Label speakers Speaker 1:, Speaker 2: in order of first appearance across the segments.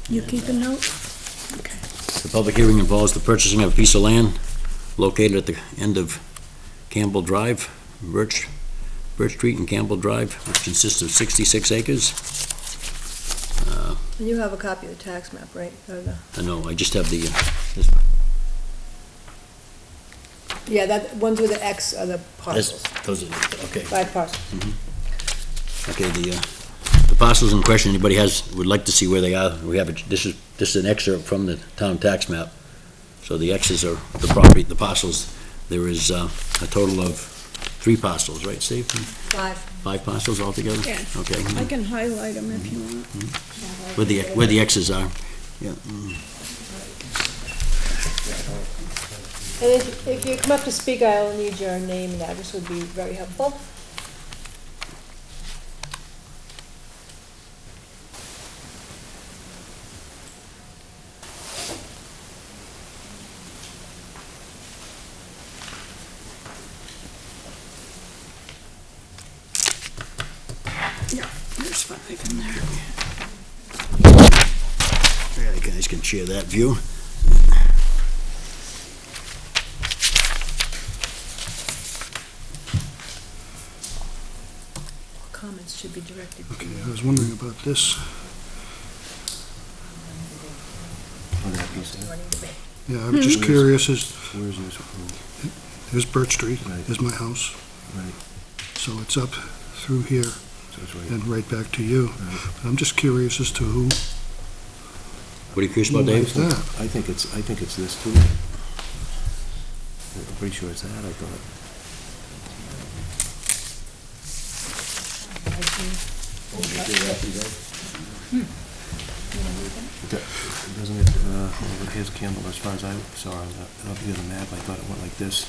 Speaker 1: You keep a note? Okay.
Speaker 2: The public hearing involves the purchasing of a piece of land located at the end of Campbell Drive, Birch Street and Campbell Drive, which consists of 66 acres.
Speaker 3: And you have a copy of the tax map, right?
Speaker 2: I know, I just have the,
Speaker 3: Yeah, that, ones with the X are the parcels,
Speaker 2: those are, okay.
Speaker 3: 5 parcels.
Speaker 2: Okay, the parcels in question, anybody would like to see where they are, we have, this is an excerpt from the town tax map. So the X's are the property, the parcels. There is a total of 3 parcels, right, Steve?
Speaker 3: 5.
Speaker 2: 5 parcels altogether?
Speaker 1: Yeah.
Speaker 2: Okay.
Speaker 1: I can highlight them if you want.
Speaker 2: Where the X's are, yeah.
Speaker 3: And if you come up to speak, I'll need your name and address would be very helpful.
Speaker 1: Yeah, there's 5 in there.
Speaker 2: Yeah, you guys can share that view.
Speaker 3: Comments should be directed to
Speaker 4: Okay,
Speaker 3: you.
Speaker 4: I was wondering about this.
Speaker 3: Running to me.
Speaker 4: Yeah, I'm just curious,
Speaker 5: Where's this?
Speaker 4: here's Birch Street,
Speaker 5: Right.
Speaker 4: here's my house,
Speaker 5: Right,
Speaker 4: so it's up through here
Speaker 5: so it's right.
Speaker 4: and right back to you.
Speaker 5: Right.
Speaker 4: I'm just curious as to who
Speaker 2: What are you curious about,
Speaker 4: is
Speaker 2: Dave?
Speaker 4: that?
Speaker 5: I think it's this too. I'm pretty sure it's that, I thought. Doesn't it, here's Campbell, as far as I saw, up here the map, I thought it went like this.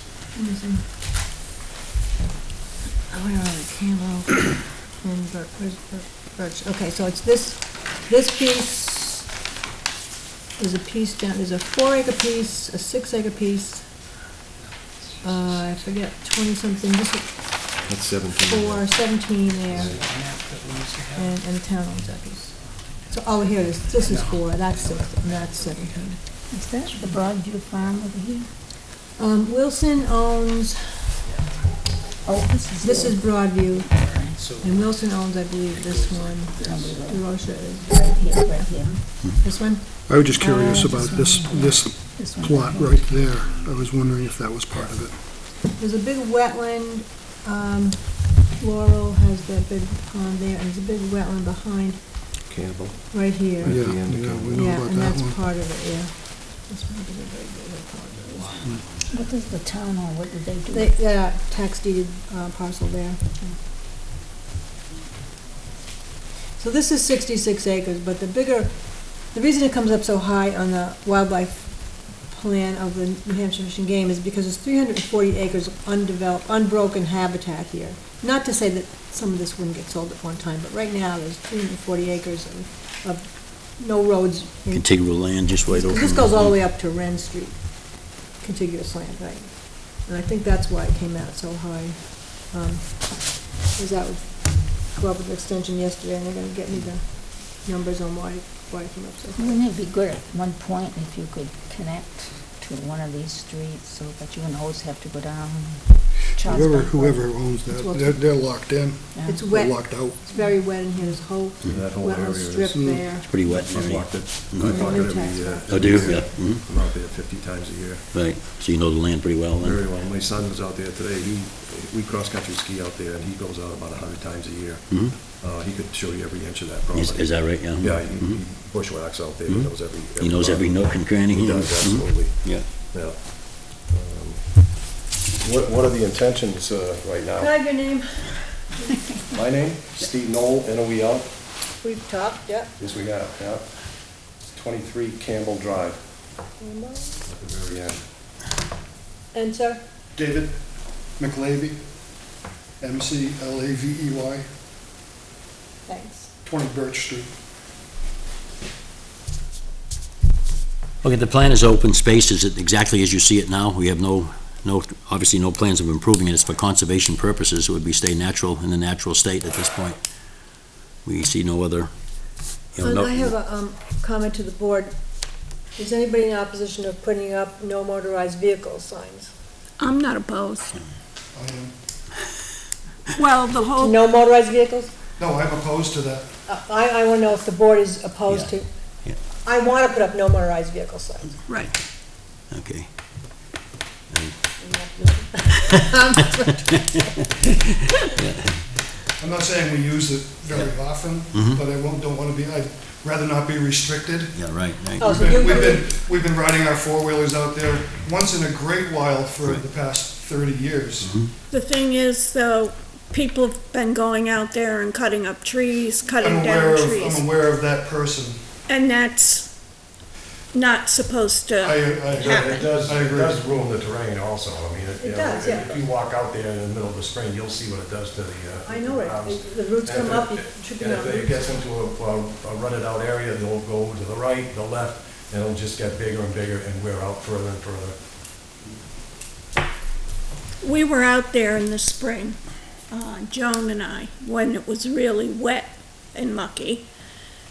Speaker 3: Where are the Campbell and Birch? Okay, so it's this piece is a piece down, there's a 4-acre piece, a 6-acre piece, I forget, 20-something, this is
Speaker 5: That's 17.
Speaker 3: 17 there, and the town owns that piece. So, oh, here it is, this is 4, that's 6, and that's 17.
Speaker 1: Is that the Broadview Farm over here?
Speaker 3: Wilson owns,
Speaker 1: Oh,
Speaker 3: this is Broadview, and Wilson owns, I believe, this one. DeRocha is
Speaker 1: right here, right here.
Speaker 3: this one.
Speaker 4: I was just curious about this
Speaker 1: This one
Speaker 4: plot
Speaker 1: here.
Speaker 4: right there. I was wondering if that was part of it.
Speaker 3: There's a big wetland, Laurel has that big pond there, and there's a big wetland behind,
Speaker 5: Campbell.
Speaker 3: right here.
Speaker 4: Yeah,
Speaker 5: the end of
Speaker 4: yeah,
Speaker 5: Campbell.
Speaker 4: we know
Speaker 3: Yeah,
Speaker 4: about
Speaker 3: and
Speaker 4: that
Speaker 3: that's
Speaker 4: one.
Speaker 3: part of it, yeah. This one is a very big, I apologize.
Speaker 1: What does the town own? What did they do?
Speaker 3: They, tax deeded parcel there. So this is 66 acres, but the reason it comes up so high on the wildlife plan of the New Hampshire Fish and Game is because there's 340 acres of undeveloped, unbroken habitat here. Not to say that some of this wouldn't get sold at one time, but right now there's 340 acres of no roads.
Speaker 2: Contiguous land, just wide open.
Speaker 3: This goes all the way up to Wren Street, contiguous land, right? And I think that's why it came out so high. Was that would go up with the extension yesterday, and they're gonna get me the numbers on why it came up so high.
Speaker 1: Wouldn't it be good at one point if you could connect to one of these streets so that you wouldn't always have to go down
Speaker 4: Whoever owns that, they're locked in,
Speaker 3: It's
Speaker 4: they're
Speaker 3: wet,
Speaker 4: locked out.
Speaker 3: it's very wet in here, there's a whole
Speaker 5: That whole
Speaker 3: wetland
Speaker 5: area
Speaker 3: strip
Speaker 5: is.
Speaker 3: there.
Speaker 2: It's pretty wet.
Speaker 5: I've walked it.
Speaker 3: Mhm.
Speaker 5: I walk it every
Speaker 3: Tax
Speaker 5: year.
Speaker 3: map.
Speaker 2: Oh, do you?
Speaker 5: Every year.
Speaker 2: Yeah. Mhm.
Speaker 5: I'm out there 50 times a year.
Speaker 2: Right, so you know the land pretty well then?
Speaker 5: Very well. My son was out there today. We cross-country ski out there, and he goes out about 100 times a year.
Speaker 2: Mhm.
Speaker 5: He could show you every inch of that property.
Speaker 2: Is that right? Yeah.
Speaker 5: Yeah, he
Speaker 2: Mhm.
Speaker 5: bushwhacks out there.
Speaker 2: Mhm.
Speaker 5: He knows every.
Speaker 2: He knows every nook and cranny.
Speaker 5: He
Speaker 2: yeah.
Speaker 5: does,
Speaker 2: Mhm.
Speaker 5: absolutely.
Speaker 2: Yeah.
Speaker 5: Yeah. What are the intentions right
Speaker 3: Can I
Speaker 5: now?
Speaker 3: have your name?
Speaker 5: My name, Steve Knoll, N-O-E-L.
Speaker 3: We've talked, yeah.
Speaker 5: Yes, we have, yeah. 23 Campbell Drive, at the very end.
Speaker 3: And sir?
Speaker 4: David McLavey, McLavey,
Speaker 3: Thanks.
Speaker 4: 20 Birch Street.
Speaker 2: Okay, the plan is open space, is it exactly as you see it now? We have obviously no plans of improving it, it's for conservation purposes, it would be stay natural, in the natural state at this point. We see no other you know,
Speaker 3: And I have a comment to the board. Is anybody in opposition of putting up no motorized vehicle signs?
Speaker 6: I'm not opposed.
Speaker 4: I am-
Speaker 6: Well, the whole,
Speaker 3: No motorized vehicles?
Speaker 4: No, I'm opposed to that.
Speaker 3: I want to know if the board is opposed to.
Speaker 2: Yeah.
Speaker 3: I want to put up no motorized vehicle signs.
Speaker 6: right.
Speaker 2: okay.
Speaker 4: I'm not saying we use it very often, but I don't want to be, I'd rather not be restricted.
Speaker 2: Yeah, right, right.
Speaker 3: Oh, so you-
Speaker 4: We've been riding our four-wheelers out there once in a great while for the past 30 years.
Speaker 6: The thing is, though, people have been going out there and cutting up trees, cutting down trees.
Speaker 4: I'm aware of that person.
Speaker 6: And that's not supposed to,
Speaker 5: It does,
Speaker 4: I
Speaker 5: it
Speaker 4: agree.
Speaker 5: does ruin the terrain also. I mean,
Speaker 3: It does, yeah.
Speaker 5: if you walk out there in the middle of the spring, you'll see what it does to the.
Speaker 3: I know it.
Speaker 5: house.
Speaker 3: The roots
Speaker 5: And
Speaker 3: come
Speaker 5: if
Speaker 3: up,
Speaker 5: it-
Speaker 3: you trip
Speaker 5: And
Speaker 3: on
Speaker 5: if it
Speaker 3: roots.
Speaker 5: gets into a rutted out area, they'll go to the right, the left, and it'll just get bigger and bigger and wear out further and further.
Speaker 6: we were out there in the spring, Joan and I, when it was really wet and mucky.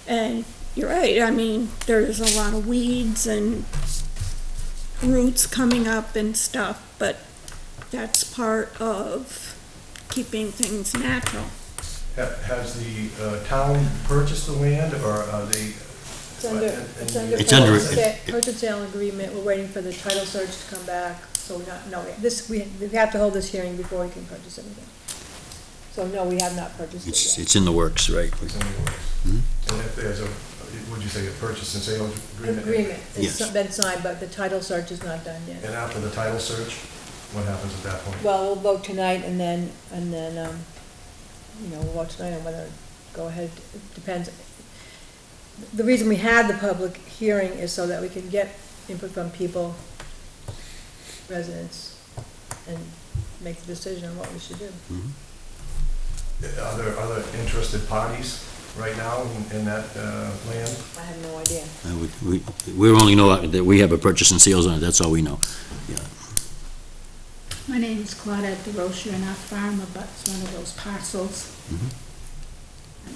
Speaker 6: And you're right, I mean, there's a lot of weeds and roots coming up and stuff, but that's part of keeping things natural.
Speaker 5: Has the town purchased the land, or are they?
Speaker 3: It's under
Speaker 2: It's
Speaker 3: purchase
Speaker 2: under-
Speaker 3: purchase sale agreement. We're waiting for the title search to come back. So we have to hold this hearing before we can purchase anything. So no, we have not purchased it yet.
Speaker 2: It's in the works, right?
Speaker 5: It's in the works.
Speaker 2: Mhm.
Speaker 5: And if there's a, would you say a purchase and sales agreement?
Speaker 3: Agreement, it's
Speaker 2: Yes.
Speaker 3: been signed, but the title search is not done yet.
Speaker 5: And after the title search, what happens at that point?
Speaker 3: Well, we'll vote tonight and then, we'll vote tonight on whether to go ahead. It depends. The reason we had the public hearing is so that we can get input from people, residents, and make the decision on what we should do.
Speaker 5: Are there other interested parties right now in that land?
Speaker 3: I have no idea.
Speaker 2: We only know that we have a purchase and sales on it, that's all we know.
Speaker 1: My name is Claudette DeRocher, and our farm abuts one of those parcels.
Speaker 2: Mhm.
Speaker 1: On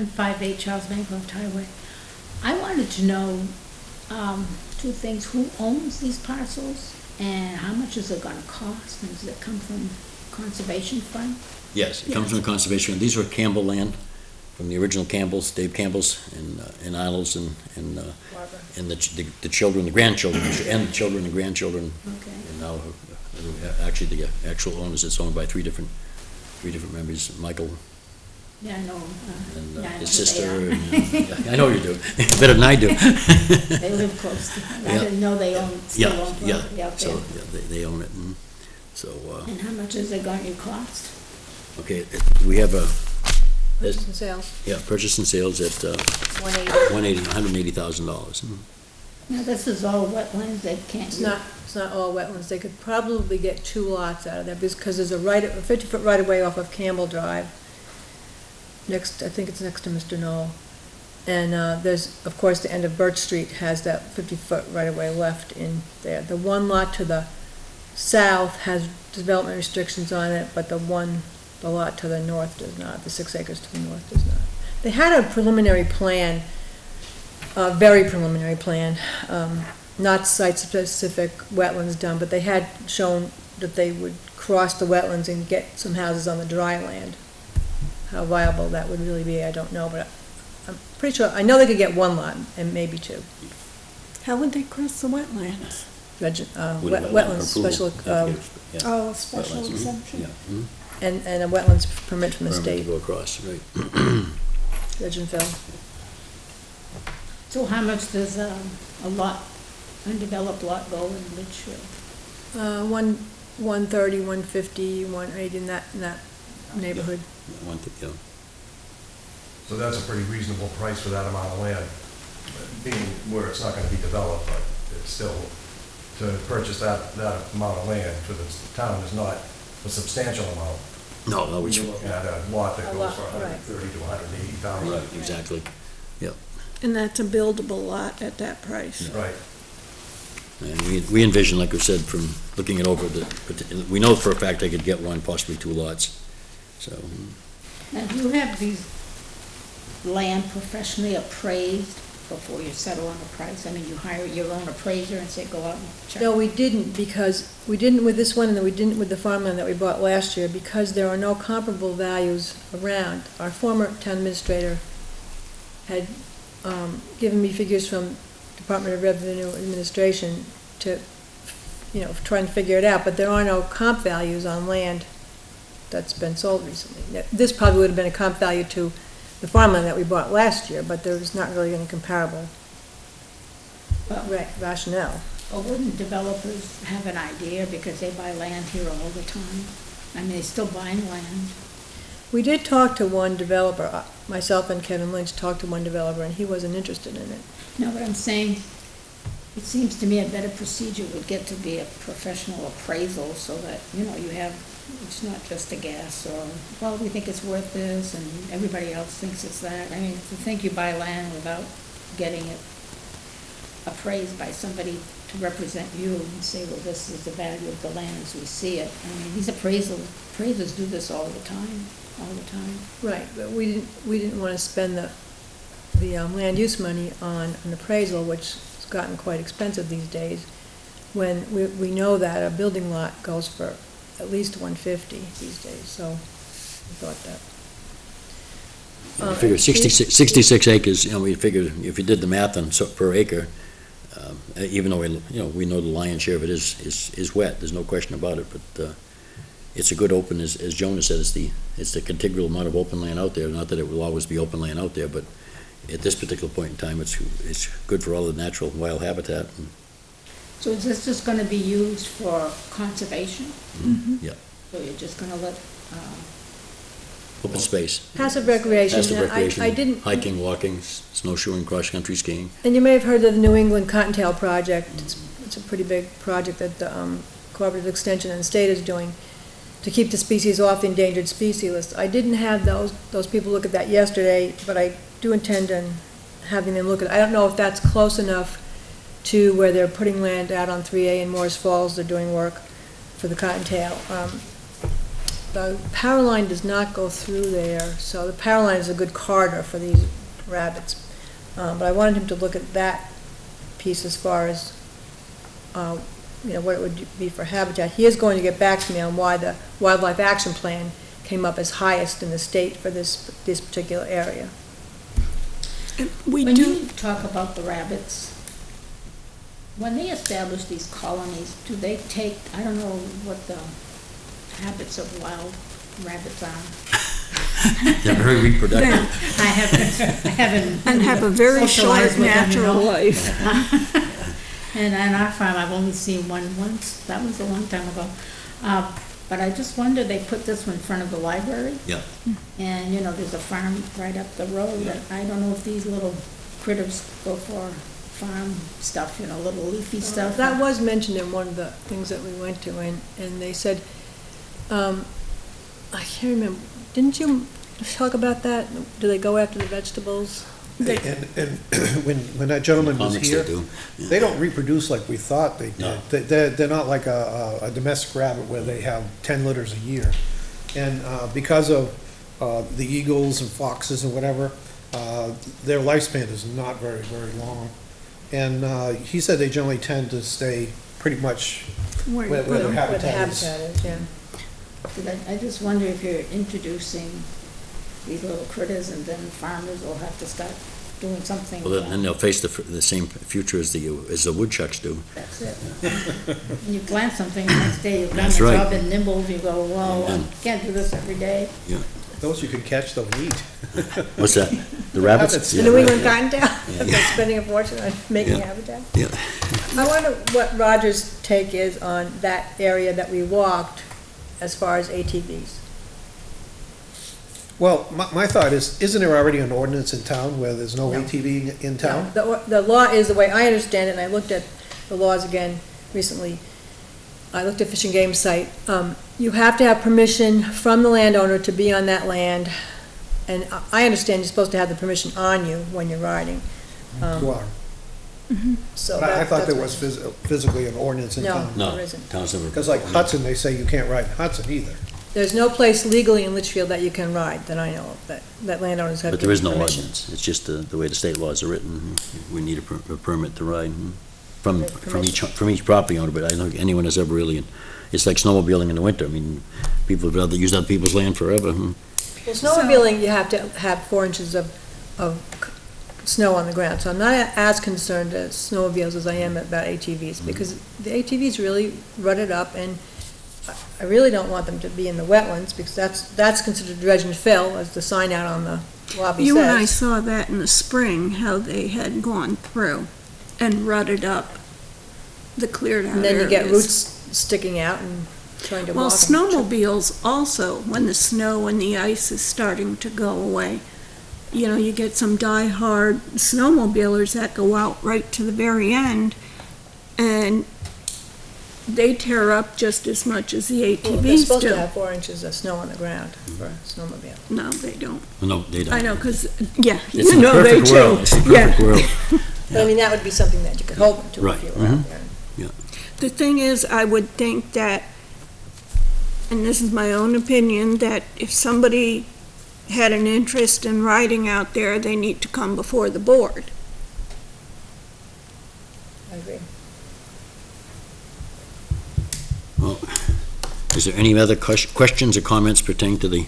Speaker 1: 558 Charles Bancroft Highway. I wanted to know two things: who owns these parcels, and how much is it gonna cost, and does it come from Conservation Fund?
Speaker 2: Yes, it comes from Conservation. These were Campbell land, from the original Campbells, Dave Campbell's, and Arnold's, and
Speaker 3: Barbara?
Speaker 2: the children, the grandchildren, and the children and grandchildren.
Speaker 1: Okay.
Speaker 2: And now, actually, the actual owners, it's owned by three different members, Michael
Speaker 1: Yeah, I know.
Speaker 2: and
Speaker 1: yeah, I know who
Speaker 2: his
Speaker 1: they
Speaker 2: sister.
Speaker 1: are.
Speaker 2: And, I know you do, better than I do.
Speaker 1: They live close to, I
Speaker 2: Yeah.
Speaker 1: didn't know they still own
Speaker 2: Yeah,
Speaker 1: property out
Speaker 2: so,
Speaker 1: there.
Speaker 2: yeah, they own it, and so,
Speaker 1: And how much is it going to cost?
Speaker 2: okay, we have a,
Speaker 3: Purchase and sales,
Speaker 2: purchase and sales at,
Speaker 3: $180.
Speaker 2: $180,000.
Speaker 1: Now, this is all wetlands, they can't.
Speaker 3: It's not all wetlands. They could probably get 2 lots out of that because there's a 50-foot right-of-way off of Campbell Drive. I think it's next to Mr. Knoll. And there's, of course, the end of Birch Street has that 50-foot right-of-way left in there. The one lot to the south has development restrictions on it, but the lot to the north does not, the 6 acres to the north does not. They had a preliminary plan, a very preliminary plan, not site-specific wetlands done, but they had shown that they would cross the wetlands and get some houses on the dry land. How viable that would really be, I don't know, but I'm pretty sure, I know they could get 1 lot and maybe 2.
Speaker 6: How would they cross the wetlands?
Speaker 2: With
Speaker 3: Wetlands
Speaker 2: approval.
Speaker 3: special,
Speaker 2: Yeah.
Speaker 6: Oh, a special
Speaker 2: Wetlands,
Speaker 6: exemption?
Speaker 2: Yeah. mhm.
Speaker 3: and a wetlands permit from the
Speaker 2: Permit
Speaker 3: state,
Speaker 2: to go across, right.
Speaker 3: Ledge and fill.
Speaker 1: So how much does a undeveloped lot go in Litchfield?
Speaker 3: 130, 150, 180, in that neighborhood.
Speaker 2: Yeah.
Speaker 5: So that's a pretty reasonable price for that amount of land, being where it's not gonna be developed, but it's still, to purchase that amount of land for the town is not a substantial amount.
Speaker 2: No, we
Speaker 5: You're
Speaker 2: should,
Speaker 5: looking at a lot that
Speaker 3: A
Speaker 5: goes
Speaker 3: lot,
Speaker 5: for
Speaker 3: right.
Speaker 5: 130 to 180,000.
Speaker 2: right, exactly.
Speaker 6: And that's a buildable lot at that price.
Speaker 5: Right.
Speaker 2: And we envision, like I said, from looking it over, we know for a fact they could get 1, possibly 2 lots, so.
Speaker 1: Now, do you have these land professionally appraised before you settle on a price? I mean, you hire your own appraiser and say, go out and check?
Speaker 3: No, we didn't, because we didn't with this one, and then we didn't with the farmland that we bought last year, because there are no comparable values around. Our former town administrator had given me figures from Department of Revenue Administration to, try and figure it out, but there are no comp values on land that's been sold recently. This probably would have been a comp value to the farmland that we bought last year, but there's not really any comparable rationale.
Speaker 1: Well, wouldn't developers have an idea, because they buy land here all the time? I mean, they're still buying land.
Speaker 3: We did talk to one developer, myself and Kevin Lynch talked to one developer, and he wasn't interested in it.
Speaker 1: No, but I'm saying, it seems to me a better procedure would get to be a professional appraisal, so that, you have, it's not just a guess, or, well, we think it's worth this, and everybody else thinks it's that. I mean, to think you buy land without getting it appraised by somebody to represent you and say, well, this is the value of the land as we see it. I mean, these appraisers do this all the time.
Speaker 3: Right, but we didn't want to spend the land use money on an appraisal, which has gotten quite expensive these days, when we know that a building lot goes for at least $150 these days, so we thought that.
Speaker 2: We figured 66 acres, we figured if you did the math on per acre, even though we know the lion's share of it is wet, there's no question about it, but it's a good open, as Jonah said, it's the contiguous amount of open land out there. Not that it will always be open land out there, but at this particular point in time, it's good for all the natural wild habitat.
Speaker 1: So is this just gonna be used for conservation?
Speaker 3: Mm-hmm.
Speaker 2: Yeah.
Speaker 1: So you're just gonna let,
Speaker 2: Open space.
Speaker 3: Passive recreation.
Speaker 2: Passive recreation,
Speaker 3: I didn't.
Speaker 2: hiking, walking, snowshoeing, cross-country skiing.
Speaker 3: And you may have heard of the New England Cottontail Project. It's a pretty big project that the Cooperative Extension and the state is doing to keep the species off the endangered species list. I didn't have those people look at that yesterday, but I do intend on having them look at it. I don't know if that's close enough to where they're putting land out on 3A in Morris Falls. They're doing work for the Cottontail. The power line does not go through there, so the power line is a good corridor for these rabbits. But I wanted him to look at that piece as far as, what it would be for habitat. He is going to get back to me on why the Wildlife Action Plan came up as highest in the state for this particular area.
Speaker 1: when you talk about the rabbits, when they establish these colonies, do they take, I don't know what the habits of wild rabbits are.
Speaker 2: They're very reproductive.
Speaker 1: I haven't.
Speaker 6: And have a very
Speaker 1: socialized
Speaker 6: short
Speaker 1: with them,
Speaker 6: natural life.
Speaker 1: And on our farm, I've only seen one once. That was a long time ago. But I just wonder, they put this one in front of the library.
Speaker 2: Yeah.
Speaker 1: And, there's a farm right up the road. And I don't know if these little critters go for farm stuff, little leafy stuff.
Speaker 3: That was mentioned in one of the things that we went to, and they said, I can't remember, didn't you talk about that? Do they go after the vegetables?
Speaker 7: And when that gentleman was
Speaker 2: Comics
Speaker 7: here,
Speaker 2: they do. Yeah.
Speaker 7: they don't reproduce like we thought they did.
Speaker 2: No.
Speaker 7: They're not like a domestic rabbit where they have 10 litters a year. And because of the eagles and foxes and whatever, their lifespan is not very, very long. And he said they generally tend to stay pretty much where their
Speaker 3: Where the
Speaker 7: habitat is.
Speaker 3: habitat is, yeah.
Speaker 1: I just wonder if you're introducing these little critters, and then farmers will have to start doing something.
Speaker 2: Well, then they'll face the same future as the woodchucks do.
Speaker 1: That's it. And you plant something, the next day you come
Speaker 2: That's
Speaker 1: and
Speaker 2: right.
Speaker 1: rub and nibble, you go, well,
Speaker 2: Yeah.
Speaker 1: I can't do this every day.
Speaker 7: Those you could catch, they'll eat.
Speaker 2: What's that? The rabbits?
Speaker 7: Rabbits.
Speaker 3: The
Speaker 2: Yeah.
Speaker 3: New England Cottontail,
Speaker 2: Yeah.
Speaker 3: they're spending a fortune on making
Speaker 2: Yeah.
Speaker 3: habitat.
Speaker 2: Yeah.
Speaker 3: I wonder what Roger's take is on that area that we walked as far as ATVs.
Speaker 7: Well, my thought is, isn't there already an ordinance in town where there's no
Speaker 3: No.
Speaker 7: ATV in town?
Speaker 3: The law is, the way I understand it, and I looked at the laws again recently, I looked at Fish and Game site, you have to have permission from the landowner to be on that land, and I understand you're supposed to have the permission on you when you're riding.
Speaker 7: You are.
Speaker 3: So
Speaker 7: But I thought
Speaker 3: that's
Speaker 7: there was physically an ordinance in
Speaker 3: No.
Speaker 7: town.
Speaker 2: No,
Speaker 3: There isn't.
Speaker 2: towns never.
Speaker 7: Because like Hudson, they say you can't ride Hudson either.
Speaker 3: There's no place legally in Litchfield that you can ride, that I know of, that landowners have
Speaker 2: But there is no
Speaker 3: given permission.
Speaker 2: ordinance, it's just the way the state laws are written, we need a permit to ride from each property owner, but I don't think anyone has ever really, it's like snowmobiling in the winter, I mean, people would rather use other people's land forever.
Speaker 3: Well, snowmobiling, you have to have 4 inches of snow on the ground, so I'm not as concerned as snowmobiles as I am about ATVs, because the ATVs really rutted up, and I really don't want them to be in the wetlands, because that's considered dredge and fill, as the sign out on the lobby says.
Speaker 6: You and I saw that in the spring, how they had gone through and rutted up the cleared out
Speaker 3: And then you get
Speaker 6: areas.
Speaker 3: roots sticking out and trying to walk.
Speaker 6: Well,
Speaker 3: them.
Speaker 6: snowmobiles also, when the snow and the ice is starting to go away, you know, you get some die-hard snowmobilers that go out right to the very end, and they tear up just as much as the
Speaker 3: Well,
Speaker 6: ATVs
Speaker 3: they're supposed
Speaker 6: do.
Speaker 3: to have 4 inches of snow on the ground for a snowmobile.
Speaker 6: No, they don't.
Speaker 2: No, they don't.
Speaker 6: I know, because, yeah,
Speaker 2: It's
Speaker 6: you
Speaker 2: a
Speaker 6: know they
Speaker 2: perfect world,
Speaker 6: do.
Speaker 2: it's a
Speaker 6: Yeah.
Speaker 2: perfect world.
Speaker 3: But I mean, that would be something that you could hold them to
Speaker 2: Right,
Speaker 3: if you were out there.
Speaker 6: The thing is, I would think that, and this is my own opinion, that if somebody had an interest in riding out there, they need to come before the board.
Speaker 3: I agree.
Speaker 2: Well, is there any other questions or comments pertaining to the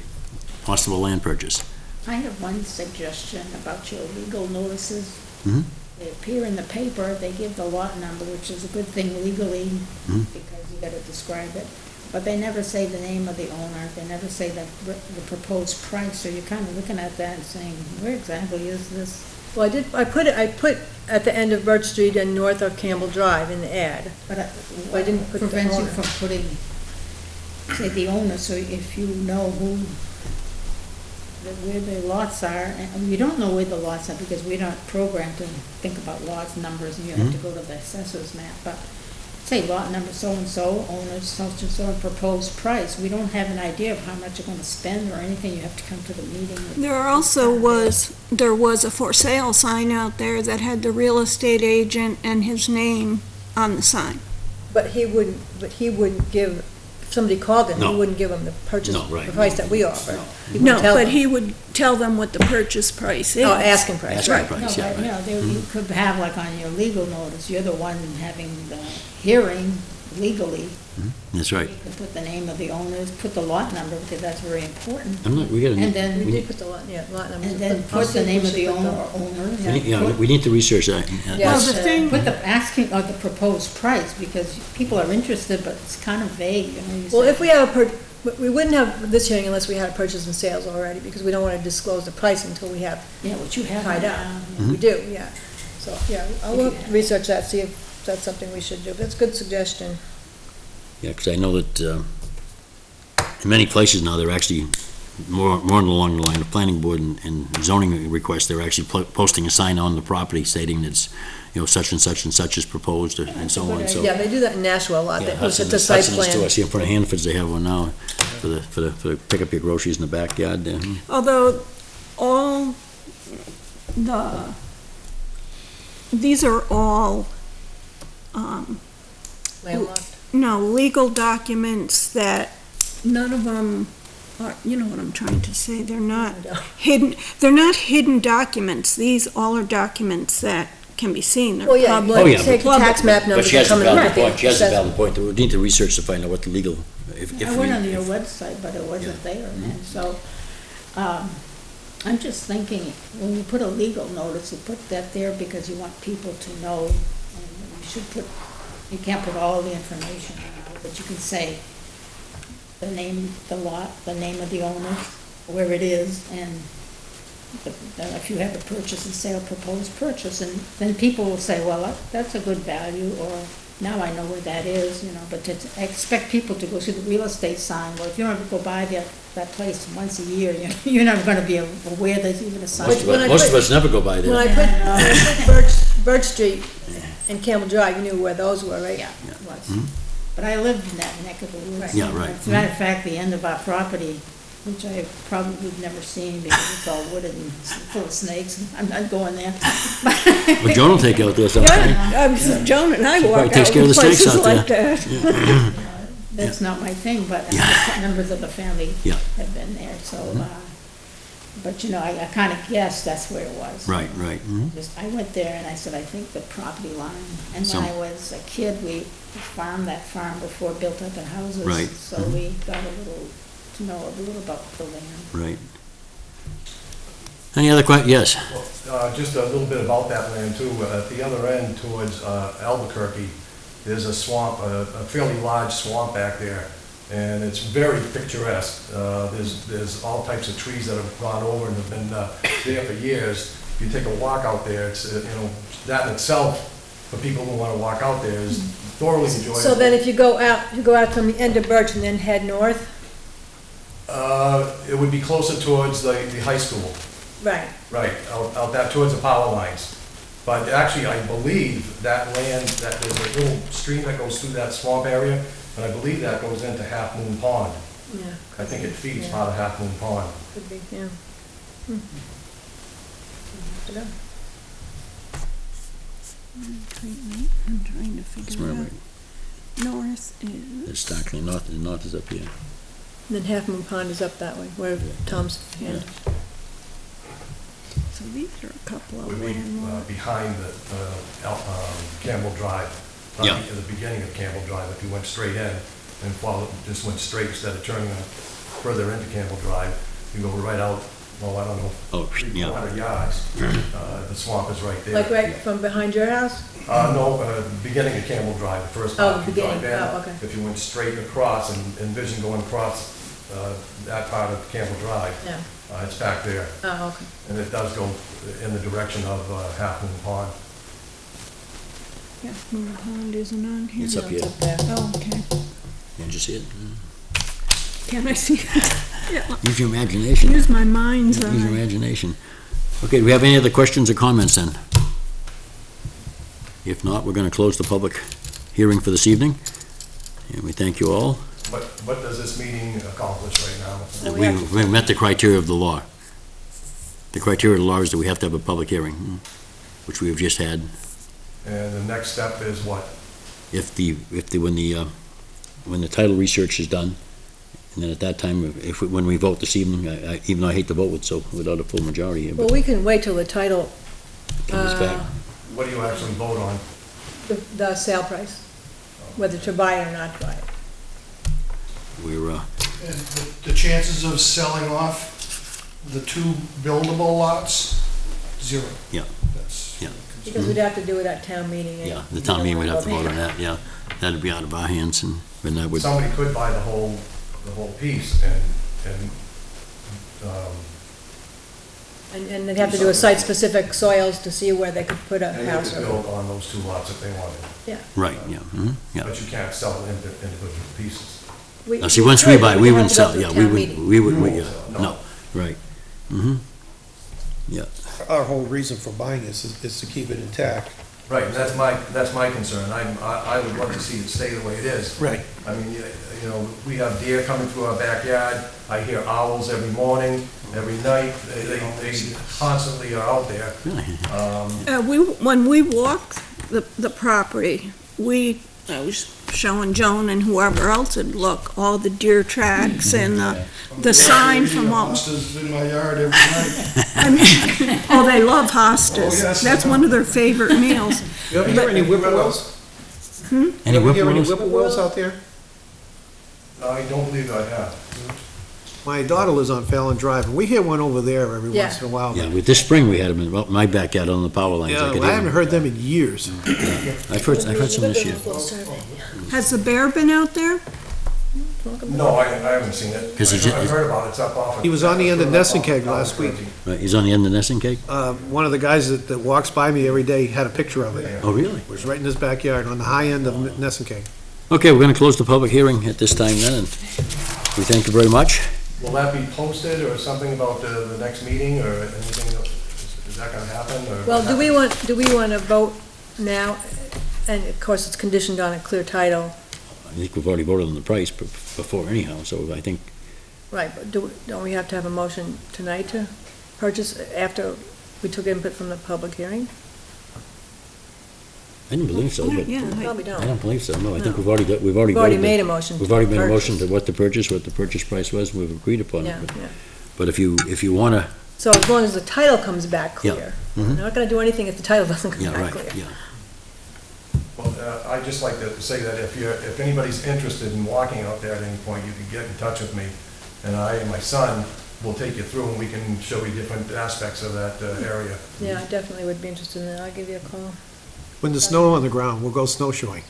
Speaker 2: possible land purchase?
Speaker 1: I have one suggestion about your legal notices.
Speaker 2: Mhm.
Speaker 1: They appear in the paper, they give the lot number, which is a good thing legally, because you gotta describe it. But they never say the name of the owner, they never say the proposed price, so you're kinda looking at that and saying, where exactly is this?
Speaker 3: Well, I put at the end of Birch Street and north of Campbell Drive in the ad.
Speaker 1: But
Speaker 3: I didn't put the
Speaker 1: prevents you
Speaker 3: owner.
Speaker 1: from putting, say, the owner, so if you know where the lots are, and you don't know where the lots are, because we're not programmed to think about lots, numbers, and you have to go to the assessor's map, but say lot number so-and-so, owners so-and-so, and proposed price, we don't have an idea of how much you're gonna spend or anything, you have to come to the meeting.
Speaker 6: There was a for sale sign out there that had the real estate agent and his name on the sign.
Speaker 3: But he wouldn't give, if somebody called him, he
Speaker 2: No.
Speaker 3: wouldn't give them the purchase,
Speaker 2: No, right.
Speaker 3: the price that we offer.
Speaker 2: No.
Speaker 3: He wouldn't
Speaker 6: No,
Speaker 3: tell
Speaker 6: but
Speaker 3: them.
Speaker 6: he would tell them what the purchase price is.
Speaker 3: Oh, asking price,
Speaker 2: Asking
Speaker 3: right.
Speaker 2: price.
Speaker 1: No,
Speaker 2: Yeah,
Speaker 1: but, you
Speaker 2: right.
Speaker 1: know, you could have like on your legal notice, you're the one having the hearing legally.
Speaker 2: That's right.
Speaker 1: You can put the name of the owners, put the lot number, because that's very important.
Speaker 2: We gotta,
Speaker 1: And then,
Speaker 3: We did put the lot, lot numbers.
Speaker 1: and then
Speaker 3: I'll
Speaker 1: put
Speaker 3: see
Speaker 1: the
Speaker 3: if
Speaker 1: name
Speaker 3: we
Speaker 1: of the
Speaker 3: should put
Speaker 1: owner or owners.
Speaker 2: we need to research that.
Speaker 3: Yeah.
Speaker 6: Well, the thing,
Speaker 1: Put the asking, or the proposed price, because people are interested, but it's kind of vague, you know. You
Speaker 3: Well,
Speaker 1: say-
Speaker 3: if we have we wouldn't have this hearing unless we had a purchase and sales already, because we don't want to disclose the price until we have
Speaker 1: Yeah, what you have
Speaker 3: tied up.
Speaker 1: now.
Speaker 3: We do, yeah. So, yeah, I'll research that, see if that's something we should do. That's a good suggestion.
Speaker 2: Yeah, because I know that in many places now, they're actually more along the line of planning board and zoning requests, they're actually posting a sign on the property stating it's, such and such is proposed, and so on, so.
Speaker 3: Yeah, they do that in Nashua a lot.
Speaker 2: Yeah,
Speaker 3: They post it
Speaker 2: Hudson
Speaker 3: to site
Speaker 2: is too. I
Speaker 3: plan.
Speaker 2: see in front of Hannaford's, they have one now for pick up your groceries in the backyard there.
Speaker 6: although these are all,
Speaker 3: Landlocked.
Speaker 6: legal documents that none of them are, you know what I'm trying to say, they're not hidden documents. These all are documents that can be seen, they're
Speaker 3: Well, yeah,
Speaker 6: public.
Speaker 2: Oh, yeah,
Speaker 3: take the tax map
Speaker 2: But
Speaker 3: numbers
Speaker 2: she
Speaker 3: and
Speaker 2: has a
Speaker 3: come in
Speaker 2: valid
Speaker 3: with
Speaker 2: point, she has a
Speaker 3: assessment.
Speaker 2: valid point, we need to research to find out what the legal, if
Speaker 1: I went on
Speaker 2: we,
Speaker 1: your website, but it wasn't there, and so, I'm just thinking, when you put a legal notice, you put that there because you want people to know, and you should put, you can't put all the information, but you can say the name, the lot, the name of the owner, where it is, and if you have a purchase and sale, proposed purchase, and then people will say, well, that's a good value, or now I know where that is, but to expect people to go see the real estate sign, well, if you don't ever go by that place once a year, you're never gonna be aware there's even a sign.
Speaker 2: most of us never go by
Speaker 3: When I
Speaker 2: there.
Speaker 3: put Birch Street and Campbell Drive, you knew where those were, right?
Speaker 1: Yeah, it was. But I lived in that neck of the woods.
Speaker 2: Yeah, right.
Speaker 1: As a matter of fact, the end of our property, which I probably would never seen because it's all wooded and full of snakes, and I'm not going there.
Speaker 2: Well, Joan will take you out there sometime.
Speaker 6: Joan and I
Speaker 2: She
Speaker 6: walk
Speaker 2: probably takes
Speaker 6: out
Speaker 2: care of
Speaker 6: in
Speaker 2: the snakes
Speaker 6: places
Speaker 2: out there.
Speaker 6: like that.
Speaker 1: that's not my thing, but
Speaker 2: Yeah.
Speaker 1: members of the family
Speaker 2: Yeah.
Speaker 1: have been there, so, but I kind of guessed that's where it was.
Speaker 2: Right, right. Mhm.
Speaker 1: I went there and I said, I think the property line, and
Speaker 2: Some-
Speaker 1: when I was a kid, we farmed that farm before built up in houses.
Speaker 2: Right.
Speaker 1: So
Speaker 2: Mhm.
Speaker 1: we got to know a little about the land.
Speaker 2: Right. Any other yes?
Speaker 5: Well, just a little bit about that land too. At the other end towards Albuquerque, there's a swamp, a fairly large swamp back there, and it's very picturesque. There's all types of trees that have gone over and have been there for years. If you take a walk out there, it's, that in itself, for people who want to walk out there, is thoroughly enjoyable.
Speaker 3: So then if you go out from the end of Birch and then head north?
Speaker 5: It would be closer towards the high school.
Speaker 3: Right.
Speaker 5: Right, out that towards the power lines. But actually, I believe that land, that there's a little stream that goes through that swamp area, and I believe that goes into Half Moon Pond.
Speaker 3: Yeah,
Speaker 5: I think it feeds
Speaker 3: Yeah.
Speaker 5: part of Half Moon Pond.
Speaker 3: could be, yeah.
Speaker 6: I'm trying to
Speaker 2: It's
Speaker 6: figure
Speaker 2: where
Speaker 6: it out. North is,
Speaker 2: it's Starkly, north is up here.
Speaker 3: And then Half Moon Pond is up that way, where Tom's hand.
Speaker 6: so these are a couple
Speaker 5: Would
Speaker 6: of
Speaker 5: be
Speaker 6: landmarks.
Speaker 5: behind the Campbell Drive.
Speaker 2: Yeah.
Speaker 5: At the beginning of Campbell Drive, if you went straight in and just went straight instead of turning further into Campbell Drive, you go right out, well, I don't know,
Speaker 2: Oh,
Speaker 5: 300,
Speaker 2: yeah.
Speaker 5: 400 yards. The swamp is right there.
Speaker 3: Like right from behind your house?
Speaker 5: No, beginning of Campbell Drive, the first
Speaker 3: Oh,
Speaker 5: part you
Speaker 3: beginning.
Speaker 5: drive in.
Speaker 3: Oh, okay.
Speaker 5: If you went straight across and envision going across that part of Campbell Drive,
Speaker 3: Yeah.
Speaker 5: it's back there.
Speaker 3: Oh, okay.
Speaker 5: And it does go in the direction of Half Moon Pond.
Speaker 6: Yeah, Moon Pond isn't on here.
Speaker 2: It's up here.
Speaker 3: It's up there.
Speaker 6: Oh, okay.
Speaker 2: Did you see it?
Speaker 6: Can I see it? Yeah.
Speaker 2: Use your imagination.
Speaker 6: Use my mind's
Speaker 2: Use your
Speaker 6: eye.
Speaker 2: imagination. Okay, do we have any other questions or comments then? If not, we're going to close the public hearing for this evening. And we thank you all.
Speaker 5: What does this meeting accomplish right now?
Speaker 2: And we met the criteria of the law. The criteria of the law is that we have to have a public hearing, which we have just had.
Speaker 5: And the next step is what?
Speaker 2: When the title research is done, and then at that time, when we vote this evening, even though I hate to vote without a full majority here,
Speaker 3: Well,
Speaker 2: but
Speaker 3: we can wait till the title,
Speaker 2: it comes back.
Speaker 5: What do you actually vote on?
Speaker 3: the sale price, whether to buy it or not to buy it.
Speaker 2: We're,
Speaker 4: And the chances of selling off the two buildable lots, 0.
Speaker 2: Yeah.
Speaker 4: That's.
Speaker 2: Yeah.
Speaker 3: Because we'd have to do it at town meeting. and
Speaker 2: yeah, the
Speaker 3: we
Speaker 2: town
Speaker 3: don't
Speaker 2: meeting would
Speaker 3: wanna
Speaker 2: have to
Speaker 3: go
Speaker 2: vote on
Speaker 3: there.
Speaker 2: that, yeah. That'd be out of our hands, and that would,
Speaker 5: Somebody could buy the whole piece and
Speaker 3: And they'd have to do a site-specific soils to see where they could put a
Speaker 5: and you
Speaker 3: house.
Speaker 5: could
Speaker 3: or-
Speaker 5: build on those two lots if they wanted.
Speaker 2: right, yeah, yeah.
Speaker 5: But you can't sell them into individual pieces.
Speaker 2: Now, see, once we buy, we
Speaker 3: have
Speaker 2: wouldn't
Speaker 3: to go
Speaker 2: sell,
Speaker 3: through
Speaker 2: yeah,
Speaker 3: town meeting.
Speaker 2: we would,
Speaker 5: You
Speaker 2: yeah,
Speaker 5: won't sell,
Speaker 2: no, right. Yeah,
Speaker 7: Our whole reason for buying this is to keep it intact.
Speaker 5: Right, and that's my concern. I would love to see it stay the way it is.
Speaker 7: Right.
Speaker 5: I mean, we have deer coming through our backyard. I hear owls every morning, every night. They constantly are out there.
Speaker 2: really.
Speaker 6: When we walked the property, I was showing Joan and whoever else would look, all the deer tracks and the sign from all.
Speaker 4: Hostas in my yard every night.
Speaker 6: I mean, oh, they love hostas.
Speaker 4: Oh, yes.
Speaker 6: That's one of their favorite meals.
Speaker 7: You ever hear any whippoorwills?
Speaker 2: Any
Speaker 7: You ever hear any
Speaker 2: whippoorwills?
Speaker 7: whippoorwills out there?
Speaker 5: I don't believe I have.
Speaker 7: My daughter lives on Fallon Drive, and we hear one over there every
Speaker 3: Yeah.
Speaker 7: once in a while.
Speaker 2: Yeah, this spring we had them in my backyard on the power lines.
Speaker 7: Yeah,
Speaker 2: I could
Speaker 7: well, I
Speaker 2: hear
Speaker 7: haven't
Speaker 2: them.
Speaker 7: heard them in years.
Speaker 2: I've heard some this year.
Speaker 6: Has the bear been out there?
Speaker 5: No, I haven't seen it.
Speaker 2: 'Cause it's-
Speaker 5: I've heard about it. It's up off of.
Speaker 7: He was on the end of Nesson last week.
Speaker 2: Right, he's on the end of Nesson Cake?
Speaker 7: One of the guys that walks by me every day had a picture of it.
Speaker 2: Oh, really?
Speaker 7: It was right in his backyard, on the high end of Nesson.
Speaker 2: Okay, we're gonna close the public hearing at this time then, and we thank you very much.
Speaker 5: Will that be posted or something about the next meeting or anything? Is that gonna happen or?
Speaker 3: Well, do we want to vote now? And of course, it's conditioned on a clear title.
Speaker 2: I think we've already voted on the price before anyhow, so I think,
Speaker 3: Right, but don't we have to have a motion tonight to purchase after we took input from the public hearing?
Speaker 2: I didn't believe so, but
Speaker 6: Yeah,
Speaker 3: Probably
Speaker 2: I
Speaker 3: don't.
Speaker 2: don't believe so, no. I think
Speaker 3: No.
Speaker 2: we've already
Speaker 3: We've already
Speaker 2: voted
Speaker 3: made
Speaker 2: the-
Speaker 3: a motion.
Speaker 2: We've already
Speaker 3: to
Speaker 2: made a motion to
Speaker 3: purchase.
Speaker 2: what the purchase price was, we've agreed upon it.
Speaker 3: Yeah,
Speaker 2: But-
Speaker 3: yeah.
Speaker 2: But if you wanna,
Speaker 3: So as long as the title comes back
Speaker 2: Yeah.
Speaker 3: clear.
Speaker 2: Mhm.
Speaker 3: We're not gonna do anything if the title doesn't come
Speaker 2: yeah,
Speaker 3: back
Speaker 2: right,
Speaker 3: clear.
Speaker 2: yeah.
Speaker 5: Well, I'd just like to say that if anybody's interested in walking out there at any point, you can get in touch with me, and I and my son will take you through, and we can show you different aspects of that area.
Speaker 3: Yeah, I definitely would be interested in that. I'll give you a call.
Speaker 7: When there's snow on the ground, we'll go snowshoeing.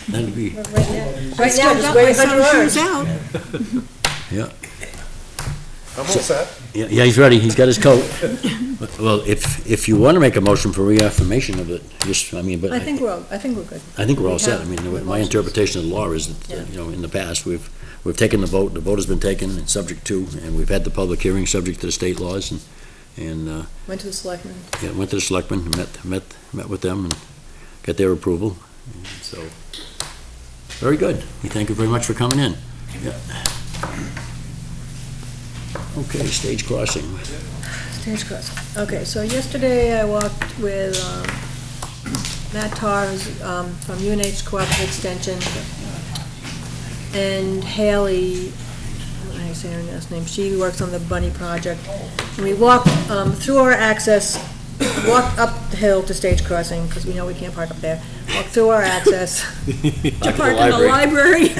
Speaker 2: That'd be,
Speaker 3: Right now,
Speaker 6: I still
Speaker 3: just
Speaker 6: got
Speaker 3: wait
Speaker 6: my
Speaker 3: for your
Speaker 6: snowshoes
Speaker 3: arms.
Speaker 6: out.
Speaker 2: yeah.
Speaker 7: I'm all set.
Speaker 2: Yeah, he's ready, he's got his coat. Well, if you wanna make a motion for reaffirmation of it, just, I mean, but
Speaker 3: I think we're good.
Speaker 2: I think we're all
Speaker 3: we
Speaker 2: set. I
Speaker 3: have
Speaker 2: mean,
Speaker 3: the
Speaker 2: my
Speaker 3: motions.
Speaker 2: interpretation of the law is that,
Speaker 3: Yeah.
Speaker 2: you know, in the past, we've taken the vote has been taken, and subject to, and we've had the public hearing subject to the state laws, and,
Speaker 3: Went to the selectmen.
Speaker 2: yeah, went to the selectmen, and met with them, and got their approval, and so, very good. We thank you very much for coming in. Yeah. Okay, stage crossing.
Speaker 3: Stage crossing. Okay, so yesterday I walked with Matt Tarr, who's from UNH Cooperative Extension, and Haley, I don't know how you say her last name, she works on the Bunny Project. And we walked through our access, walked up the hill to stage crossing, because we know we can't park up there. Walked through our access.
Speaker 2: Back to the
Speaker 6: Park in the library.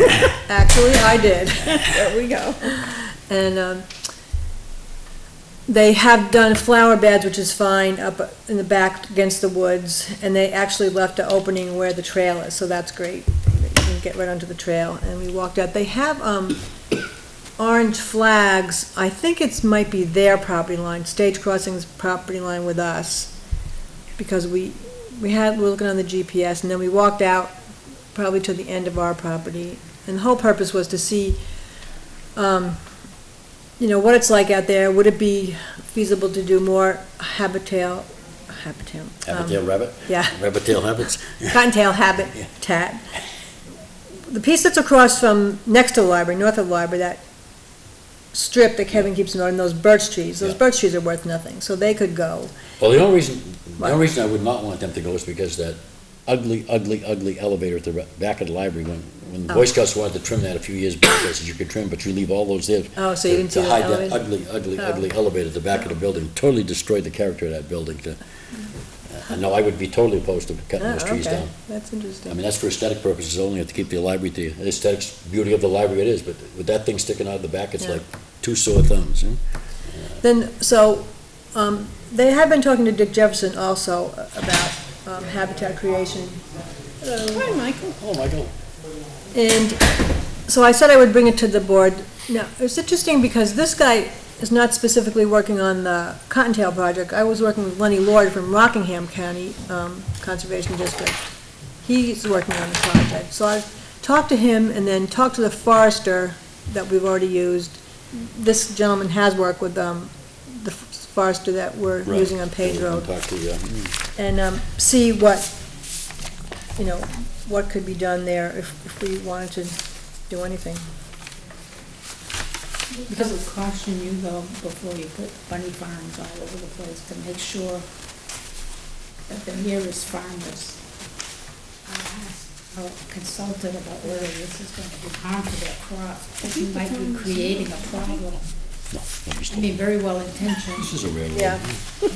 Speaker 3: Actually, I did.
Speaker 6: There we go.
Speaker 3: And they have done flower beds, which is fine, up in the back against the woods, and they actually left an opening where the trail is, so that's great. You can get right onto the trail, and we walked out. They have orange flags. I think it might be their property line, Stage Crossing's property line with us, because we're looking on the GPS, and then we walked out probably to the end of our property. And the whole purpose was to see what it's like out there. Would it be feasible to do more Habitat,
Speaker 2: Rabbit?
Speaker 3: yeah,
Speaker 2: Rabbit-tail habits?
Speaker 3: cottontail habitat. The piece that's across from, next to the library, north of the library, that strip that Kevin keeps noting, those birch trees, those
Speaker 2: Yeah.
Speaker 3: birch trees are worth nothing, so they could go.
Speaker 2: Well, the only reason I would not want them to go is because that ugly elevator at the back of the library, when the Boy Scouts wanted to trim that a few years back, I said you could trim, but you leave all those there.
Speaker 3: Oh, so you didn't see
Speaker 2: to
Speaker 3: the
Speaker 2: hide that
Speaker 3: elevator?
Speaker 2: ugly elevator at the back of the building, totally destroyed the character of that building. No, I would be totally opposed to cutting those trees
Speaker 3: Okay,
Speaker 2: down.
Speaker 3: that's
Speaker 2: I
Speaker 3: interesting.
Speaker 2: mean, that's for aesthetic purposes only, to keep the library, the aesthetics, beauty of the library it is, but with that thing sticking out of the back, it's
Speaker 3: Yeah.
Speaker 2: like two sore thumbs, huh?
Speaker 3: Then, so, they have been talking to Dick Jefferson also about habitat creation.
Speaker 6: Hi, Michael.
Speaker 2: Oh, Michael.
Speaker 3: And so I said I would bring it to the board. Now, it's interesting because this guy is not specifically working on the Cottontail project. I was working with Lenny Lord from Rockingham County Conservation District. He's working on the project. So I talked to him and then talked to the forester that we've already used. This gentleman has worked with the forester that we're
Speaker 2: Right.
Speaker 3: using on Page Road.
Speaker 2: Talk to you.
Speaker 3: And see what could be done there if we wanted to do anything.
Speaker 1: Because I would caution you though, before you put bunny farms all over the place, to make sure that the nearest farmers are consulted about whether this is going to be harmful to their crops. Because you might be creating a problem. I mean, very well intentioned.
Speaker 2: This is a rare one.
Speaker 3: Yeah.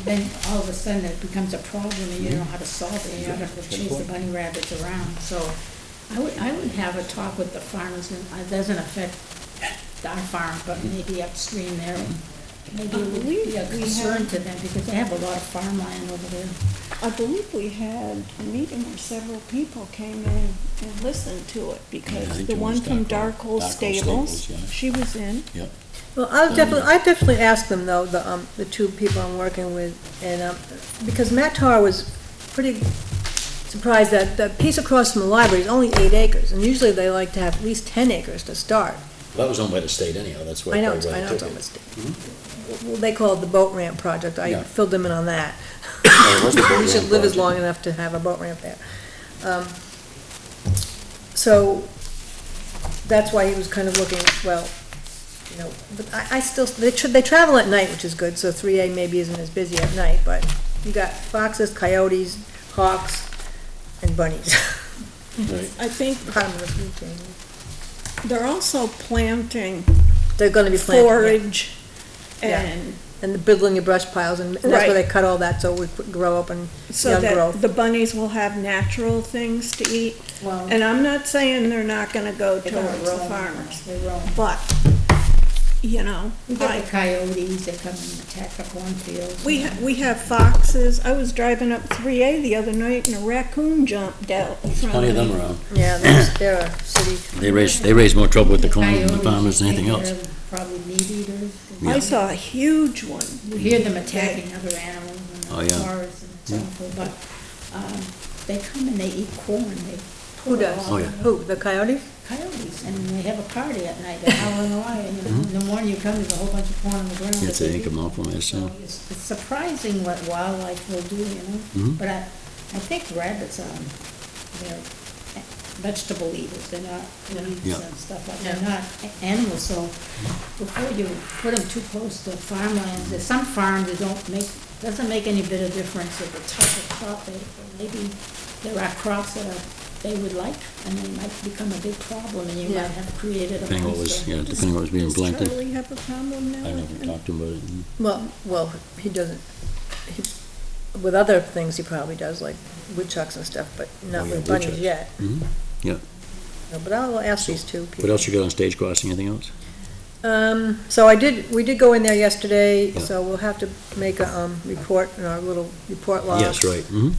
Speaker 1: Then all of a sudden it becomes a problem and you don't know how to solve it, and you don't have to chase the bunny rabbits around. So I would have a talk with the farmers, and it doesn't affect our farm, but maybe upstream there. Maybe it would be a concern to them because they have a lot of farmland over there.
Speaker 6: I believe we had a meeting where several people came in and listened to it,
Speaker 2: Yeah, I
Speaker 6: because
Speaker 2: think
Speaker 6: the
Speaker 2: it
Speaker 6: one
Speaker 2: was
Speaker 6: from
Speaker 2: Dark
Speaker 6: Darkle
Speaker 2: Hole
Speaker 6: Stables,
Speaker 2: Stables, yeah.
Speaker 6: she was in.
Speaker 3: Well, I definitely asked them though, the two people I'm working with, and, because Matt Tarr was pretty surprised that the piece across from the library is only 8 acres, and usually they like to have at least 10 acres to start.
Speaker 2: That was owned by the state anyhow, that's why.
Speaker 3: I know,
Speaker 2: probably why
Speaker 3: I
Speaker 2: they
Speaker 3: know it's
Speaker 2: took
Speaker 3: on
Speaker 2: it.
Speaker 3: mistake. Well, they call it the boat ramp project. I
Speaker 2: Yeah.
Speaker 3: filled them in on that.
Speaker 2: Oh, it was the boat
Speaker 3: You should
Speaker 2: ramp
Speaker 3: live as
Speaker 2: project.
Speaker 3: long enough to have a boat ramp there. So that's why he was kind of looking, well, but I still, they travel at night, which is good, so 3A maybe isn't as busy at night, but you got foxes, coyotes, hawks, and bunnies.
Speaker 2: Right.
Speaker 6: I think
Speaker 3: Bottom of the food chain.
Speaker 6: they're also planting
Speaker 3: They're gonna be planting, yeah.
Speaker 6: forage
Speaker 3: Yeah.
Speaker 6: and
Speaker 3: And the building your brush piles, and that's
Speaker 6: Right.
Speaker 3: where they cut all that, so it would grow up and
Speaker 6: so
Speaker 3: young
Speaker 6: that
Speaker 3: growth.
Speaker 6: the bunnies will have natural things to eat.
Speaker 1: Well,
Speaker 6: And I'm not saying they're not gonna go
Speaker 1: they're
Speaker 6: to
Speaker 1: gonna
Speaker 6: rural
Speaker 1: roam,
Speaker 6: farmers,
Speaker 1: they roam.
Speaker 6: but, you know,
Speaker 1: We get the coyotes that come and attack the cornfields.
Speaker 6: we have foxes. I was driving up 3A the other night and a raccoon jumped out from
Speaker 2: Plenty of them
Speaker 6: me.
Speaker 2: around.
Speaker 3: Yeah, they're a city.
Speaker 2: They raise more trouble with the corn than the
Speaker 1: Coyotes,
Speaker 2: farmers than
Speaker 1: I
Speaker 2: anything
Speaker 1: think
Speaker 2: else.
Speaker 1: they're probably meat eaters.
Speaker 6: I saw a huge one.
Speaker 1: You hear them attacking other animals
Speaker 2: Oh,
Speaker 1: in the
Speaker 2: yeah.
Speaker 1: forest, and it's awful, but, they come and they eat corn, they
Speaker 3: Who
Speaker 1: pull it
Speaker 3: does?
Speaker 1: all.
Speaker 2: Oh, yeah.
Speaker 3: Who, the coyotes?
Speaker 1: Coyotes, and they have a party at night, they're howling away, and in the morning you come, there's a whole bunch of corn on the ground.
Speaker 2: It's
Speaker 1: that
Speaker 2: a
Speaker 1: they
Speaker 2: income
Speaker 1: eat.
Speaker 2: awful mess,
Speaker 1: So
Speaker 2: yeah.
Speaker 1: it's surprising what wildlife will do, you know?
Speaker 2: Mhm.
Speaker 1: But I think rabbits, they're vegetable eaters, they're not weeds
Speaker 2: Yeah.
Speaker 1: and stuff like that, they're not animals, so before you put them too close to farmlands, there's some farms that doesn't make any bit of difference of the type of crop maybe there are crops that they would like, and they might become a big problem, and you
Speaker 3: Yeah.
Speaker 1: might have created a
Speaker 2: Depending what was,
Speaker 1: monster.
Speaker 2: yeah, depending what was being
Speaker 6: Does
Speaker 2: planted.
Speaker 6: Charlie have a problem now?
Speaker 2: I never talked to him about it.
Speaker 3: Well, he doesn't, with other things he probably does, like woodchucks and stuff, but not
Speaker 2: Oh, yeah,
Speaker 3: with bunnies
Speaker 2: woodchucks.
Speaker 3: yet.
Speaker 2: Mhm. Yeah.
Speaker 3: No, but I'll ask these two people.
Speaker 2: What else you got on stage crossing, anything else?
Speaker 3: So we did go in there yesterday,
Speaker 2: Yeah.
Speaker 3: so we'll have to make a, report, in our little report log.
Speaker 2: Yes, right. Mhm.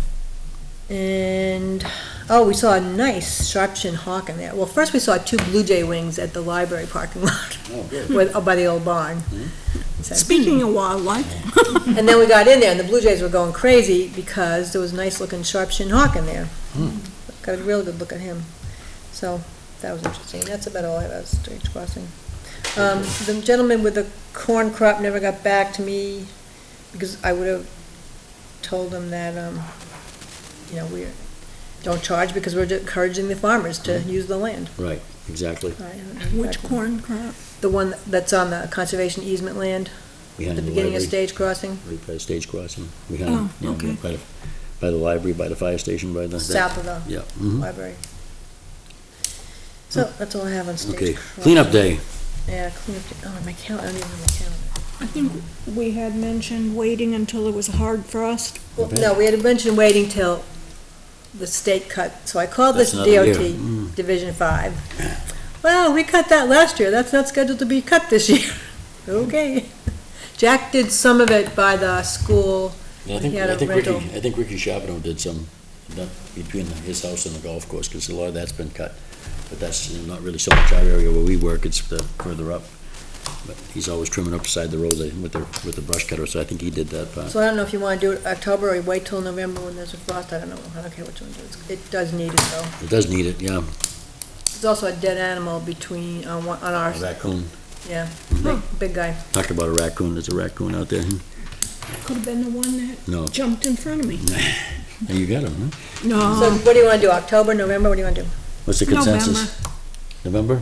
Speaker 3: And, we saw a nice sharp-shinned hawk in there. Well, first we saw 2 blue jay wings at the library parking lot,
Speaker 2: Oh, good.
Speaker 3: by the old barn. So-
Speaker 6: Speaking of wildlife,
Speaker 3: And then we got in there, and the blue jays were going crazy because there was a nice-looking sharp-shinned hawk in there. Got a real good look at him. So, that was interesting. That's about all I have at stage crossing. The gentleman with the corn crop never got back to me, because I would have told him that, we don't charge because we're encouraging the farmers to use the land.
Speaker 2: Right, exactly.
Speaker 3: I haven't heard
Speaker 6: which
Speaker 3: back from him.
Speaker 6: corn crop?
Speaker 3: The one that's on the conservation easement land,
Speaker 2: Behind
Speaker 3: the
Speaker 2: the
Speaker 3: beginning of
Speaker 2: library,
Speaker 3: stage crossing,
Speaker 2: right by the stage crossing.
Speaker 6: Oh,
Speaker 2: Behind,
Speaker 6: okay.
Speaker 2: by the library, by the fire station, by the.
Speaker 3: south of the
Speaker 2: Yeah. Mhm.
Speaker 3: library. So, that's all I have on stage
Speaker 2: Okay,
Speaker 3: crossing.
Speaker 2: cleanup day.
Speaker 3: Yeah, cleanup day. Oh, my calendar, I don't even have my calendar.
Speaker 6: I think we had mentioned waiting until there was a hard frost.
Speaker 3: Well, no, we had mentioned waiting till the state cut, so I called this
Speaker 2: That's another year.
Speaker 3: DOT, Division 5. Well, we cut that last year, that's not scheduled to be cut this year. Okay. Jack did some of it by the school.
Speaker 2: Yeah,
Speaker 3: He had a rental.
Speaker 2: I think Ricky Charbonneau did some, not between his house and the golf course, because a lot of that's been cut. But that's not really so much our area where we work, it's further up. But he's always trimming up beside the road with the brush cutter, so I think he did that part.
Speaker 3: So I don't know if you want to do it October or wait till November when there's a frost, I don't know, I don't care which one to do. It does need it though.
Speaker 2: It does need it, yeah.
Speaker 3: There's also a dead animal between, on our,
Speaker 2: A raccoon.
Speaker 3: yeah,
Speaker 2: Mhm.
Speaker 3: big guy.
Speaker 2: Talked about a raccoon, there's a raccoon out there.
Speaker 6: Could have been the one that
Speaker 2: No.
Speaker 6: jumped in front of me.
Speaker 2: And you got him, huh?
Speaker 3: So
Speaker 6: No,
Speaker 3: what do you want to do, October, November, what do you want to do?
Speaker 2: What's the consensus? November?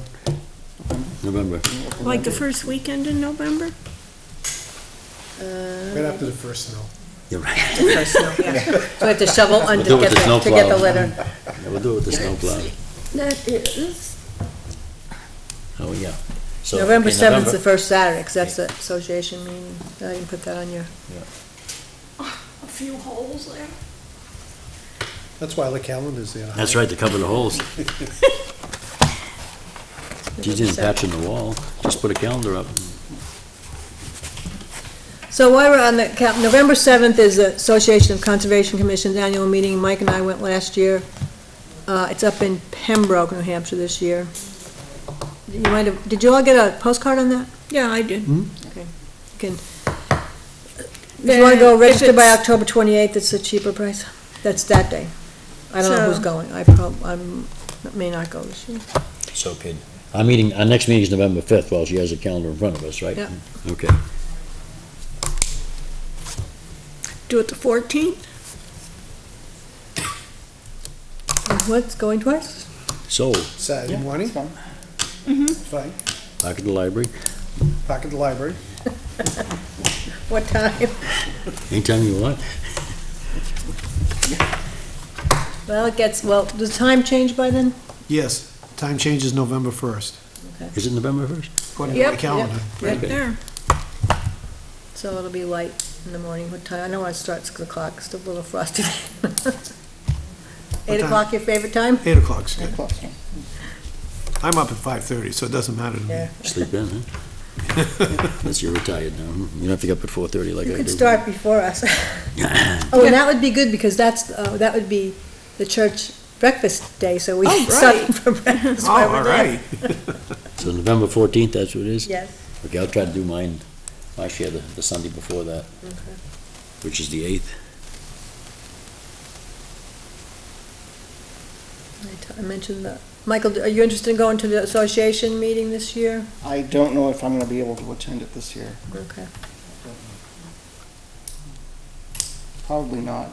Speaker 2: November.
Speaker 6: like the first weekend in November?
Speaker 7: Right after the first snow.
Speaker 2: You're right.
Speaker 3: First snow, yeah. So we have to shovel
Speaker 2: We'll
Speaker 3: under
Speaker 2: do it with the
Speaker 3: to get the
Speaker 2: snowplow.
Speaker 3: litter.
Speaker 2: Yeah, we'll do it with the snowplow.
Speaker 6: That is,
Speaker 2: Oh, yeah. So,
Speaker 3: November
Speaker 2: okay,
Speaker 3: 7th is the
Speaker 2: November.
Speaker 3: first Saturday, because that's the association meeting. I can put that on your,
Speaker 6: a few holes there.
Speaker 7: That's why the calendar's there.
Speaker 2: That's right, to cover the holes. She didn't patch in the wall, just put a calendar up.
Speaker 3: So while we're on the, November 7th is the Association of Conservation Commission's annual meeting. Mike and I went last year. It's up in Pembroke, New Hampshire this year. Did you all get a postcard on that?
Speaker 6: Yeah, I did.
Speaker 3: Okay. You can, if you want to go register by October 28th, it's a cheaper price. That's that day. I don't know who's
Speaker 6: So-
Speaker 3: going. I may not go this year.
Speaker 2: So, okay. Our next meeting is November 5th, well, she has a calendar in front of us, right?
Speaker 3: Yeah.
Speaker 2: Okay.
Speaker 6: Do it the 14th?
Speaker 3: What's going twice?
Speaker 2: So,
Speaker 7: Saturday morning. Fine.
Speaker 2: back at the library,
Speaker 7: Back at the library.
Speaker 3: What time?
Speaker 2: anytime you want.
Speaker 3: Well, does time change by then?
Speaker 7: Yes, time changes November 1st,
Speaker 2: Is it November 1st?
Speaker 7: according to my
Speaker 3: Yep,
Speaker 7: calendar.
Speaker 3: Right
Speaker 2: Okay.
Speaker 3: there. So it'll be light in the morning. What time? I know I start 6 o'clock, still a little frosty. 8
Speaker 7: time?
Speaker 3: o'clock, your favorite time?
Speaker 7: 8 o'clock's good.
Speaker 8: Close, yeah.
Speaker 7: I'm up at 5:30, so it doesn't matter to me.
Speaker 3: Yeah.
Speaker 2: Sleep in, huh? Unless you're retired now. You don't have to get up at 4:30 like I do.
Speaker 3: You could start before us. Oh, and that would be good, because that would be the church breakfast day, so we
Speaker 6: Oh,
Speaker 3: start
Speaker 6: right.
Speaker 3: for breakfast.
Speaker 7: Oh,
Speaker 3: while we're
Speaker 7: all
Speaker 3: there.
Speaker 7: right.
Speaker 2: So November 14th, that's what it is?
Speaker 3: Yes.
Speaker 2: Okay, I'll try to do my share the Sunday before that, which is the 8th.
Speaker 3: I mentioned that. Michael, are you interested in going to the association meeting this year?
Speaker 8: I don't know if I'm gonna be able to attend it this year.
Speaker 3: Okay.
Speaker 8: Probably not.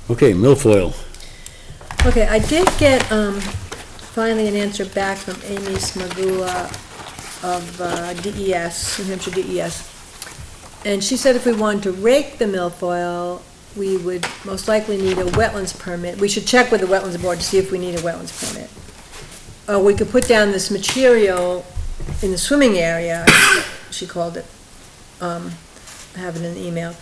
Speaker 2: Okay, milfoil.
Speaker 3: Okay, I did get, finally an answer back from Amy Smagula of DES, New Hampshire DES. And she said if we wanted to rake the milfoil, we would most likely need a wetlands permit. We should check with the wetlands board to see if we need a wetlands permit. We could put down this material in the swimming area, she called it, I have it in the email,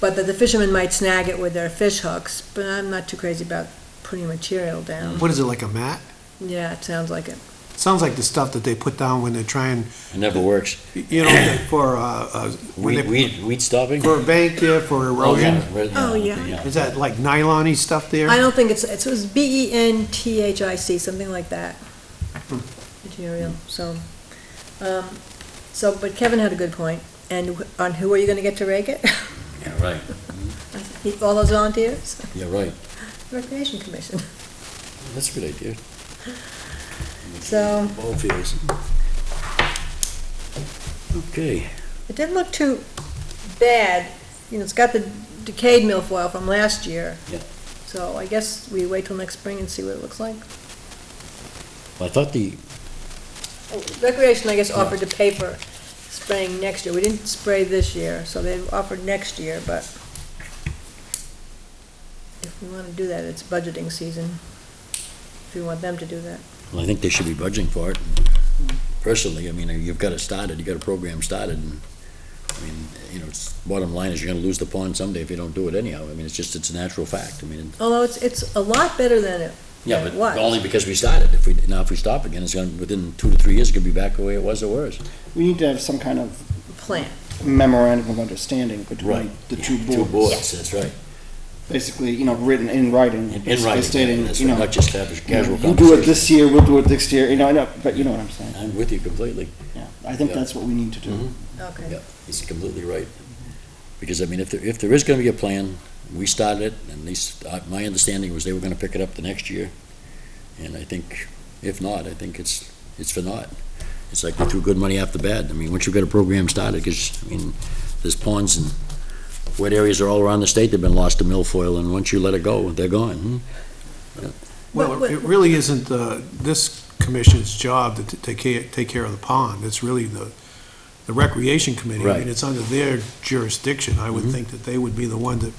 Speaker 3: but that the fishermen might snag it with their fish hooks, but I'm not too crazy about putting material down.
Speaker 7: What is it, like a mat?
Speaker 3: Yeah, it sounds like it.
Speaker 7: Sounds like the stuff that they put down when they're trying,
Speaker 2: It never works.
Speaker 7: you know, for, when they,
Speaker 2: Weed stopping?
Speaker 7: for a bank there, for erosion.
Speaker 6: Oh, yeah.
Speaker 2: okay,
Speaker 7: Is that like nylon-y stuff there?
Speaker 3: I don't think it was BENTHIC, something like that. Material, so, but Kevin had a good point. And on who are you gonna get to rake it?
Speaker 2: Yeah, right.
Speaker 3: All those volunteers?
Speaker 2: Yeah, right.
Speaker 3: Recreation Commission.
Speaker 2: That's a good idea.
Speaker 3: So,
Speaker 2: Ball fields. Okay.
Speaker 3: it didn't look too bad. You know, it's got the decayed milfoil from last year.
Speaker 2: Yeah.
Speaker 3: So I guess we wait till next spring and see what it looks like.
Speaker 2: Well, I thought
Speaker 3: Recreation, I guess, offered to pay for spraying next year. We didn't spray this year, so they offered next year, but if we want to do that, it's budgeting season, if we want them to do that.
Speaker 2: well, I think they should be budgeting for it. Personally, I mean, you've got it started, you got a program started, and, I mean, you know, it's, bottom line is you're gonna lose the pond someday if you don't do it anyhow. I mean, it's just, it's a natural fact. I mean,
Speaker 3: Although it's a lot better than it
Speaker 2: yeah,
Speaker 3: was.
Speaker 2: but only because we started. If we stop again, it's gonna, within 2 to 3 years, it's gonna be back the way it was or worse.
Speaker 8: We need to have some kind of
Speaker 3: Plan.
Speaker 8: memorandum of understanding between
Speaker 2: Right.
Speaker 8: the two boards.
Speaker 2: Two boards, that's right.
Speaker 8: Basically, you know, written in writing.
Speaker 2: In
Speaker 8: basically
Speaker 2: writing,
Speaker 8: Stating,
Speaker 2: that's
Speaker 8: you know,
Speaker 2: not just casual
Speaker 8: you know,
Speaker 2: conversation.
Speaker 8: you do it this year, we'll do it next year, you know, I know, but you know what I'm saying.
Speaker 2: I'm with you completely.
Speaker 8: Yeah, I think
Speaker 2: Yeah.
Speaker 8: that's what we need to do.
Speaker 2: Mhm.
Speaker 3: Okay.
Speaker 2: Yeah, he's completely right. Because, I mean, if there is gonna be a plan, we started it, and at least, my understanding was they were gonna pick it up the next year. And I think, if not, I think it's for naught. It's like we threw good money after bad. I mean, once you've got a program started, because, I mean, there's ponds and wet areas are all around the state, they've been lost to milfoil, and once you let it go, they're gone.
Speaker 7: Well,
Speaker 3: But-
Speaker 7: it really isn't this commission's job to take care of the pond. It's really the recreation committee. I
Speaker 2: Right.
Speaker 7: mean, it's under their jurisdiction. I would
Speaker 2: Mhm.
Speaker 7: think that they would be the one that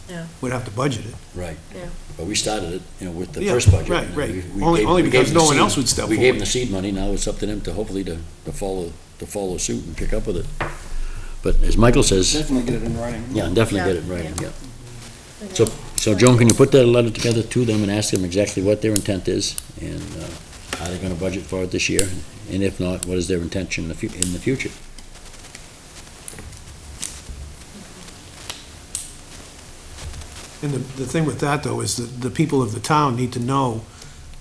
Speaker 3: Yeah.
Speaker 7: would have to budget it.
Speaker 2: Right.
Speaker 3: Yeah.
Speaker 2: But we started it, you know, with the
Speaker 7: Yeah,
Speaker 2: first budget.
Speaker 7: right,
Speaker 2: and
Speaker 7: right.
Speaker 2: we
Speaker 7: Only-
Speaker 2: gave-
Speaker 7: only
Speaker 2: we
Speaker 7: because
Speaker 2: gave them
Speaker 7: no
Speaker 2: the
Speaker 7: one
Speaker 2: seed-
Speaker 7: else would step
Speaker 2: We gave
Speaker 7: forward.
Speaker 2: them the seed money, now it's up to them to hopefully to follow suit and pick up with it. But as Michael says,
Speaker 8: Definitely get it in writing.
Speaker 2: yeah, definitely
Speaker 3: Yeah,
Speaker 2: get it right,
Speaker 3: yeah.
Speaker 2: yeah. So Joan, can you put that letter together to them and ask them exactly what their intent is, and how they're gonna budget for it this year? And if not, what is their intention in the future?
Speaker 7: And the thing with that, though, is that the people of the town need to know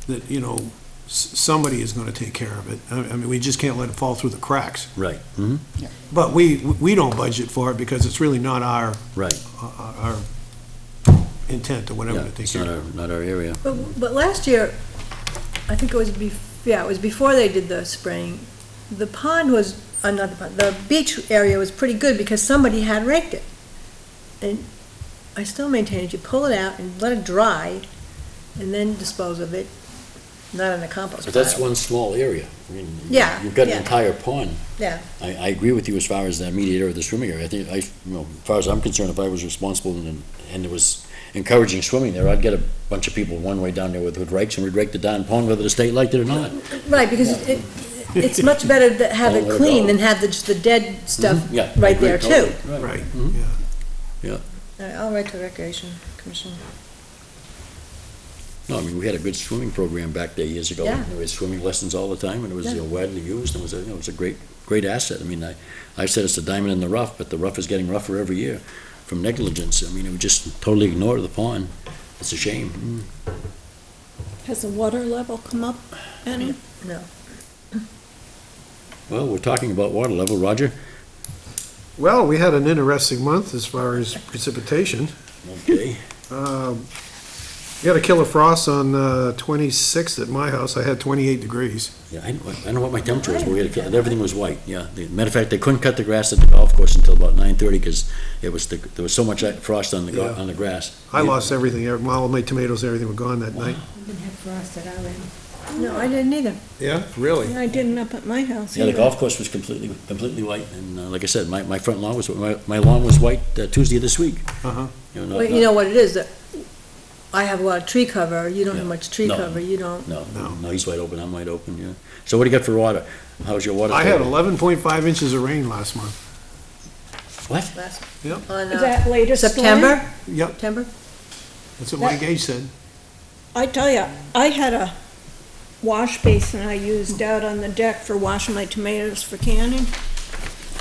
Speaker 7: that, you know, somebody is gonna take care of it. I mean, we just can't let it fall through the cracks.
Speaker 2: Right. Mm-hmm.
Speaker 7: But we don't budget for it because it's really not our
Speaker 2: Right.
Speaker 7: intent or whatever
Speaker 2: Yeah,
Speaker 7: to take
Speaker 2: it's
Speaker 7: care of it.
Speaker 2: not our area.
Speaker 3: But last year, I think it was it was before they did the spraying, the pond was, not the pond, the beach area was pretty good because somebody had raked it. And I still maintain if you pull it out and let it dry and then dispose of it, not in a compost
Speaker 2: But that's
Speaker 3: pile.
Speaker 2: one small area. I mean,
Speaker 3: Yeah,
Speaker 2: you've got an
Speaker 3: yeah.
Speaker 2: entire pond.
Speaker 3: Yeah,
Speaker 2: I agree with you as far as the immediate area of the swimming area. I think, as far as I'm concerned, if I was responsible and it was encouraging swimming there, I'd get a bunch of people one way down there with rakes and we'd rake the darn pond whether the state liked it or not.
Speaker 3: right, because it's much better to have
Speaker 2: Don't
Speaker 3: it
Speaker 2: let it
Speaker 3: clean
Speaker 2: go.
Speaker 3: than have just the dead stuff
Speaker 2: Yeah. I
Speaker 3: right
Speaker 2: agree
Speaker 3: there too.
Speaker 2: totally.
Speaker 7: Right,
Speaker 2: Mhm.
Speaker 7: yeah.
Speaker 3: All right, I'll write to the Recreation Commission.
Speaker 2: No, I mean, we had a good swimming program back there years ago.
Speaker 3: Yeah.
Speaker 2: We had swimming lessons all the time, and it was,
Speaker 3: Yeah.
Speaker 2: widely used, and it was a great asset. I mean, I said it's a diamond in the rough, but the rough is getting rougher every year from negligence. I mean, we just totally ignored the pond. It's a shame.
Speaker 6: Has the water level come up any?
Speaker 3: No.
Speaker 2: Well, we're talking about water level, Roger.
Speaker 7: Well, we had an interesting month as far as precipitation.
Speaker 2: Okay.
Speaker 7: We had a killer frost on 26th at my house. I had 28 degrees.
Speaker 2: Yeah, I know what my temperature was, but everything was white, yeah. Matter of fact, they couldn't cut the grass at the golf course until about 9:30, because there was so much frost on
Speaker 7: Yeah.
Speaker 2: the grass.
Speaker 7: I lost everything. All of my tomatoes, everything were gone that night.
Speaker 1: We didn't have frost at our end.
Speaker 3: No, I didn't either.
Speaker 7: Yeah, really?
Speaker 6: I didn't up at my house
Speaker 2: Yeah, the
Speaker 6: either.
Speaker 2: golf course was completely white, and like I said, my front lawn was, my lawn was white Tuesday of this week.
Speaker 7: Uh-huh.
Speaker 3: Well, you know what it is, that I have a lot of tree cover, you don't have
Speaker 2: Yeah.
Speaker 3: much tree
Speaker 2: No.
Speaker 3: cover, you don't.
Speaker 2: No, he's wide open, I'm wide open, yeah. So what do you got for water? How's your water?
Speaker 7: I had
Speaker 2: table?
Speaker 7: 11.5 inches of rain last month.
Speaker 2: What?
Speaker 3: Last,
Speaker 7: Yep.
Speaker 3: on
Speaker 6: Is that latest storm?
Speaker 3: September?
Speaker 7: Yep,
Speaker 3: September?
Speaker 7: that's what my gauge said.
Speaker 6: I tell you, I had a wash basin I used out on the deck for washing my tomatoes for canning,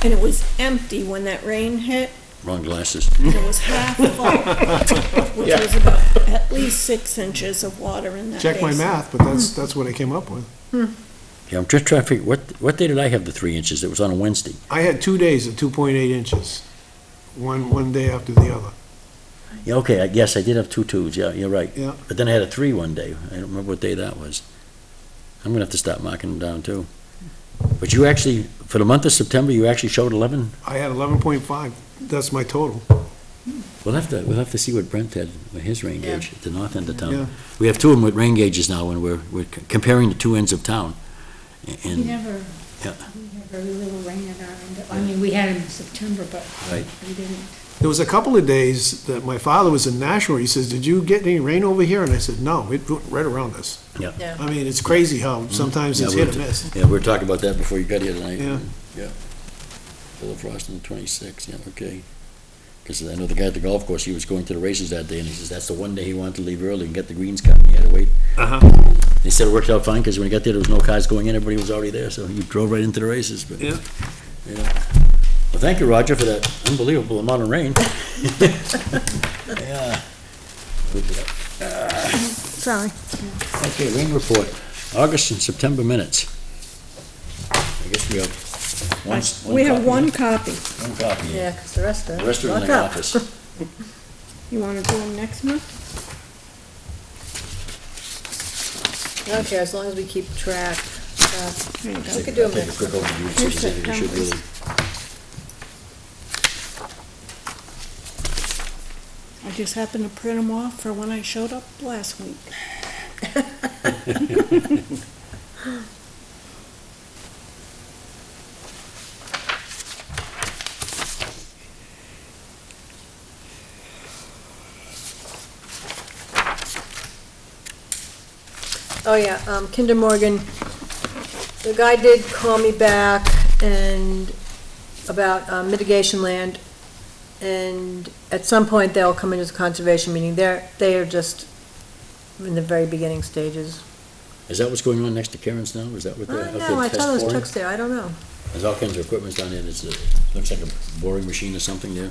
Speaker 6: and it was empty when that rain hit,
Speaker 2: Wrong glasses.
Speaker 6: and it was half full, which was about at least 6 inches of water in that basin.
Speaker 7: Check my math, but that's what I came up with.
Speaker 2: Yeah, I'm just trying to figure, what day did I have the 3 inches? It was on a Wednesday.
Speaker 7: I had 2 days at 2.8 inches, one day after the other.
Speaker 2: Yeah, okay, yes, I did have 2 twos, yeah, you're right.
Speaker 7: Yeah.
Speaker 2: But then I had a 3 one day. I don't remember what day that was. I'm gonna have to start marking them down too. But you actually, for the month of September, you actually showed 11?
Speaker 7: I had 11.5. That's my total.
Speaker 2: We'll have to see what Brent had with his rain
Speaker 3: Yeah.
Speaker 2: gauge at the north end of
Speaker 7: Yeah.
Speaker 2: town. We have 2 of them with rain gauges now, and we're comparing the 2 ends of town.
Speaker 1: We
Speaker 2: And,
Speaker 1: never,
Speaker 2: Yeah.
Speaker 1: we had very little rain at our end. I mean, we had it in September, but
Speaker 2: Right.
Speaker 1: we didn't.
Speaker 7: There was a couple of days that my father was in Nashua. He says, "Did you get any rain over here?" And I said, "No, it went right around us."
Speaker 2: Yeah.
Speaker 3: Yeah.
Speaker 7: I mean, it's crazy how sometimes
Speaker 2: Yeah,
Speaker 7: it's
Speaker 2: we're
Speaker 7: hit or miss.
Speaker 2: Yeah, we were talking about that before you got here tonight.
Speaker 7: Yeah.
Speaker 2: Yeah. Full of frost on the 26th, yeah, okay. Because I know the guy at the golf course, he was going to the races that day, and he says that's the one day he wanted to leave early and get the greens cut, and he had to wait.
Speaker 7: Uh-huh.
Speaker 2: He said it worked out fine, because when he got there was no cars going in, everybody was already there, so he drove right into the races, but.
Speaker 7: Yeah.
Speaker 2: Yeah. Well, thank you, Roger, for that unbelievable amount of rain. Yeah.
Speaker 6: Sorry.
Speaker 2: Okay, rain report, August and September minutes. I guess we have one.
Speaker 6: We have
Speaker 2: copy.
Speaker 6: one copy.
Speaker 2: One copy.
Speaker 3: Yeah, because the rest of
Speaker 2: The
Speaker 3: it.
Speaker 2: rest are in
Speaker 3: lock
Speaker 2: the
Speaker 3: up.
Speaker 2: office.
Speaker 6: You wanna do them next month?
Speaker 3: I don't care, as long as we keep track.
Speaker 6: There you
Speaker 3: We
Speaker 6: go.
Speaker 3: could do
Speaker 2: I'll
Speaker 3: them
Speaker 2: take a
Speaker 3: next
Speaker 2: quick
Speaker 3: month.
Speaker 2: overview, so
Speaker 6: Here's
Speaker 2: you should
Speaker 6: September's.
Speaker 2: really.
Speaker 6: I just happened to print them off for when I showed up last week.
Speaker 3: Oh, yeah, Kinder Morgan, the guy did call me back and about mitigation land, and at some point they'll come into the conservation meeting. They are just in the very beginning stages.
Speaker 2: Is that what's going on next to Karen's now? Is that what they're,
Speaker 3: No, I
Speaker 2: test
Speaker 3: saw those
Speaker 2: boring?
Speaker 3: trucks there, I don't know.
Speaker 2: There's all kinds of equipment down there, looks like a boring machine or something there.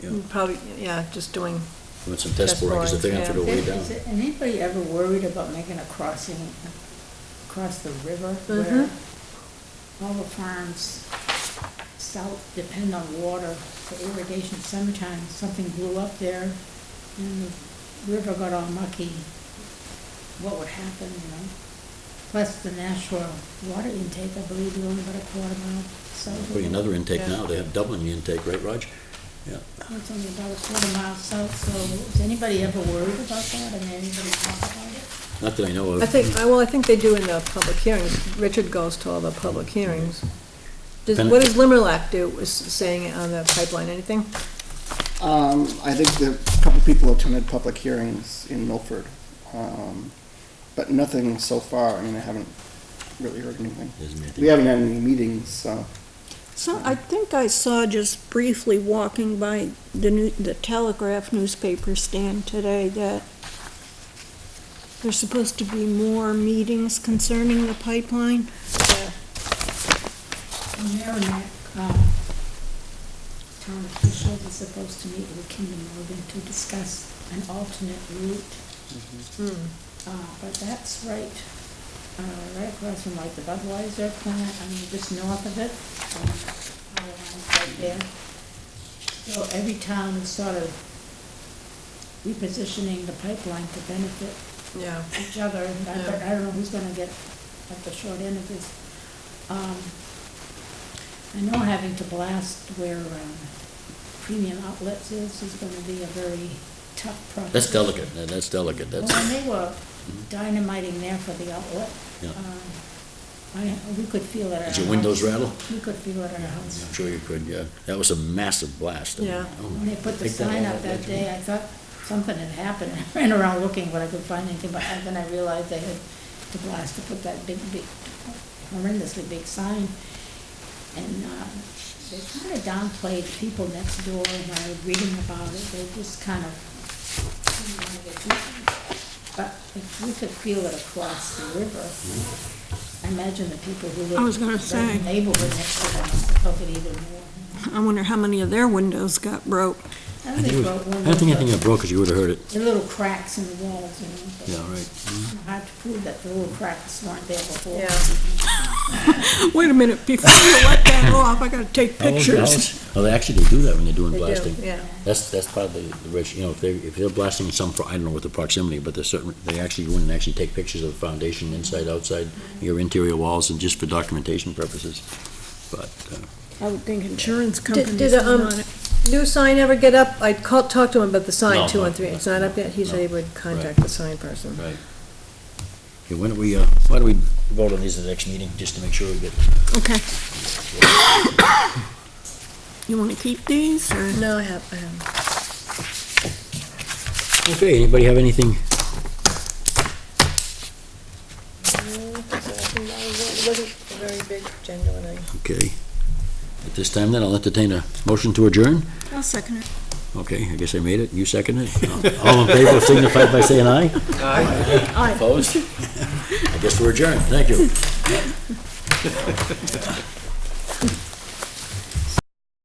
Speaker 2: Yeah,
Speaker 3: Probably, yeah, just doing,
Speaker 2: doing some test
Speaker 3: Test
Speaker 2: boring, because if they're gonna have to go way down.
Speaker 1: Is anybody ever worried about making a crossing across the river
Speaker 3: Mhm.
Speaker 1: where all the farms south depend on water for irrigation summertime? Something blew up there and the river got all mucky. What would happen, you know? Plus the Nashua water intake, I believe, is only about a quarter mile south. of
Speaker 2: Putting
Speaker 1: it.
Speaker 2: another intake
Speaker 3: Yeah.
Speaker 2: now, they have doubling the intake, right, Raj?
Speaker 1: It's only about a quarter mile south, so is anybody ever worried about that? I mean, anybody talk about it?
Speaker 2: Not that I know of.
Speaker 3: I think they do in the public hearings. Richard goes to all the public hearings. What does Limerlac do, is saying on the pipeline, anything?
Speaker 8: I think a couple people attended public hearings in Milford, but nothing so far. I mean, I haven't really heard anything. We haven't had any meetings, so.
Speaker 6: So I think I saw just briefly walking by the Telegraph newspaper stand today that there's supposed to be more meetings concerning the pipeline.
Speaker 1: In Merrimack, town officials are supposed to meet with Kinder Morgan to discuss an alternate route. But that's right across from like the Budweiser plant, I mean, just north of it, right there. So every town is sort of repositioning the pipeline to benefit
Speaker 3: Yeah.
Speaker 1: each other, and I don't know who's gonna get at the short end of this. I know having to blast where Premium Outlets is gonna be a very tough process.
Speaker 2: That's delicate,
Speaker 1: Well, when they were dynamiting there for the outlet,
Speaker 2: Yeah.
Speaker 1: we could feel it at our house.
Speaker 2: Did your windows rattle?
Speaker 1: We could feel it at our house.
Speaker 2: I'm sure you could, yeah. That was a massive blast. I mean,
Speaker 3: Yeah.
Speaker 2: oh my-
Speaker 1: When they put the
Speaker 2: Take that
Speaker 1: sign
Speaker 2: all
Speaker 1: up that
Speaker 2: day.
Speaker 1: day, I thought something had happened. I ran around looking, but I couldn't find anything, but then I realized they had to blast to put that big, horrendously big sign. And they kind of downplayed people next door when I was reading about it. They just kind of didn't want to get too. But if we could feel it across the river, I imagine the people who live
Speaker 6: I was gonna
Speaker 1: in
Speaker 6: say.
Speaker 1: the neighborhood next to them must have felt it even more.
Speaker 6: I wonder how many of their windows got broke.
Speaker 1: I
Speaker 2: I
Speaker 1: think
Speaker 2: think
Speaker 1: they
Speaker 2: it
Speaker 1: broke
Speaker 2: was-
Speaker 1: one
Speaker 2: I don't think
Speaker 1: of
Speaker 2: anything got broke, because you would have heard it.
Speaker 1: the little cracks in the walls, you know. but
Speaker 2: Yeah, right.
Speaker 1: Hard to prove that the little cracks weren't there before.
Speaker 3: Yeah.
Speaker 6: Wait a minute, before you let that off, I gotta take
Speaker 2: How old's the
Speaker 6: pictures.
Speaker 2: house? Oh, they actually do that when they're doing
Speaker 3: They do,
Speaker 2: blasting.
Speaker 3: yeah.
Speaker 2: That's part of the risk, you know, if they're blasting some, I don't know what the proximity, but there's certain, they actually go in and actually take pictures of the foundation, inside, outside, your interior walls, and just for documentation purposes. But,
Speaker 6: I would think insurance
Speaker 3: Did,
Speaker 6: companies
Speaker 3: did,
Speaker 6: would want it.
Speaker 3: new sign ever get up? I talked to him about the sign,
Speaker 2: No,
Speaker 3: 213.
Speaker 2: no,
Speaker 3: It's not up yet? He said he
Speaker 2: no.
Speaker 3: would contact the sign person.
Speaker 2: right. Okay, why don't we vote on these at the next meeting, just to make sure we get.
Speaker 6: Okay. You wanna keep these, or?
Speaker 3: No, I have.
Speaker 2: Okay, anybody have anything?
Speaker 3: It wasn't a very big, genuine.
Speaker 2: Okay. At this time then, I'll entertain a motion to adjourn.
Speaker 6: I'll second it.
Speaker 2: Okay, I guess I made it, you seconded it. All in favor, signify by saying aye.
Speaker 6: Aye.
Speaker 2: Opposed? I guess we're adjourned, thank you.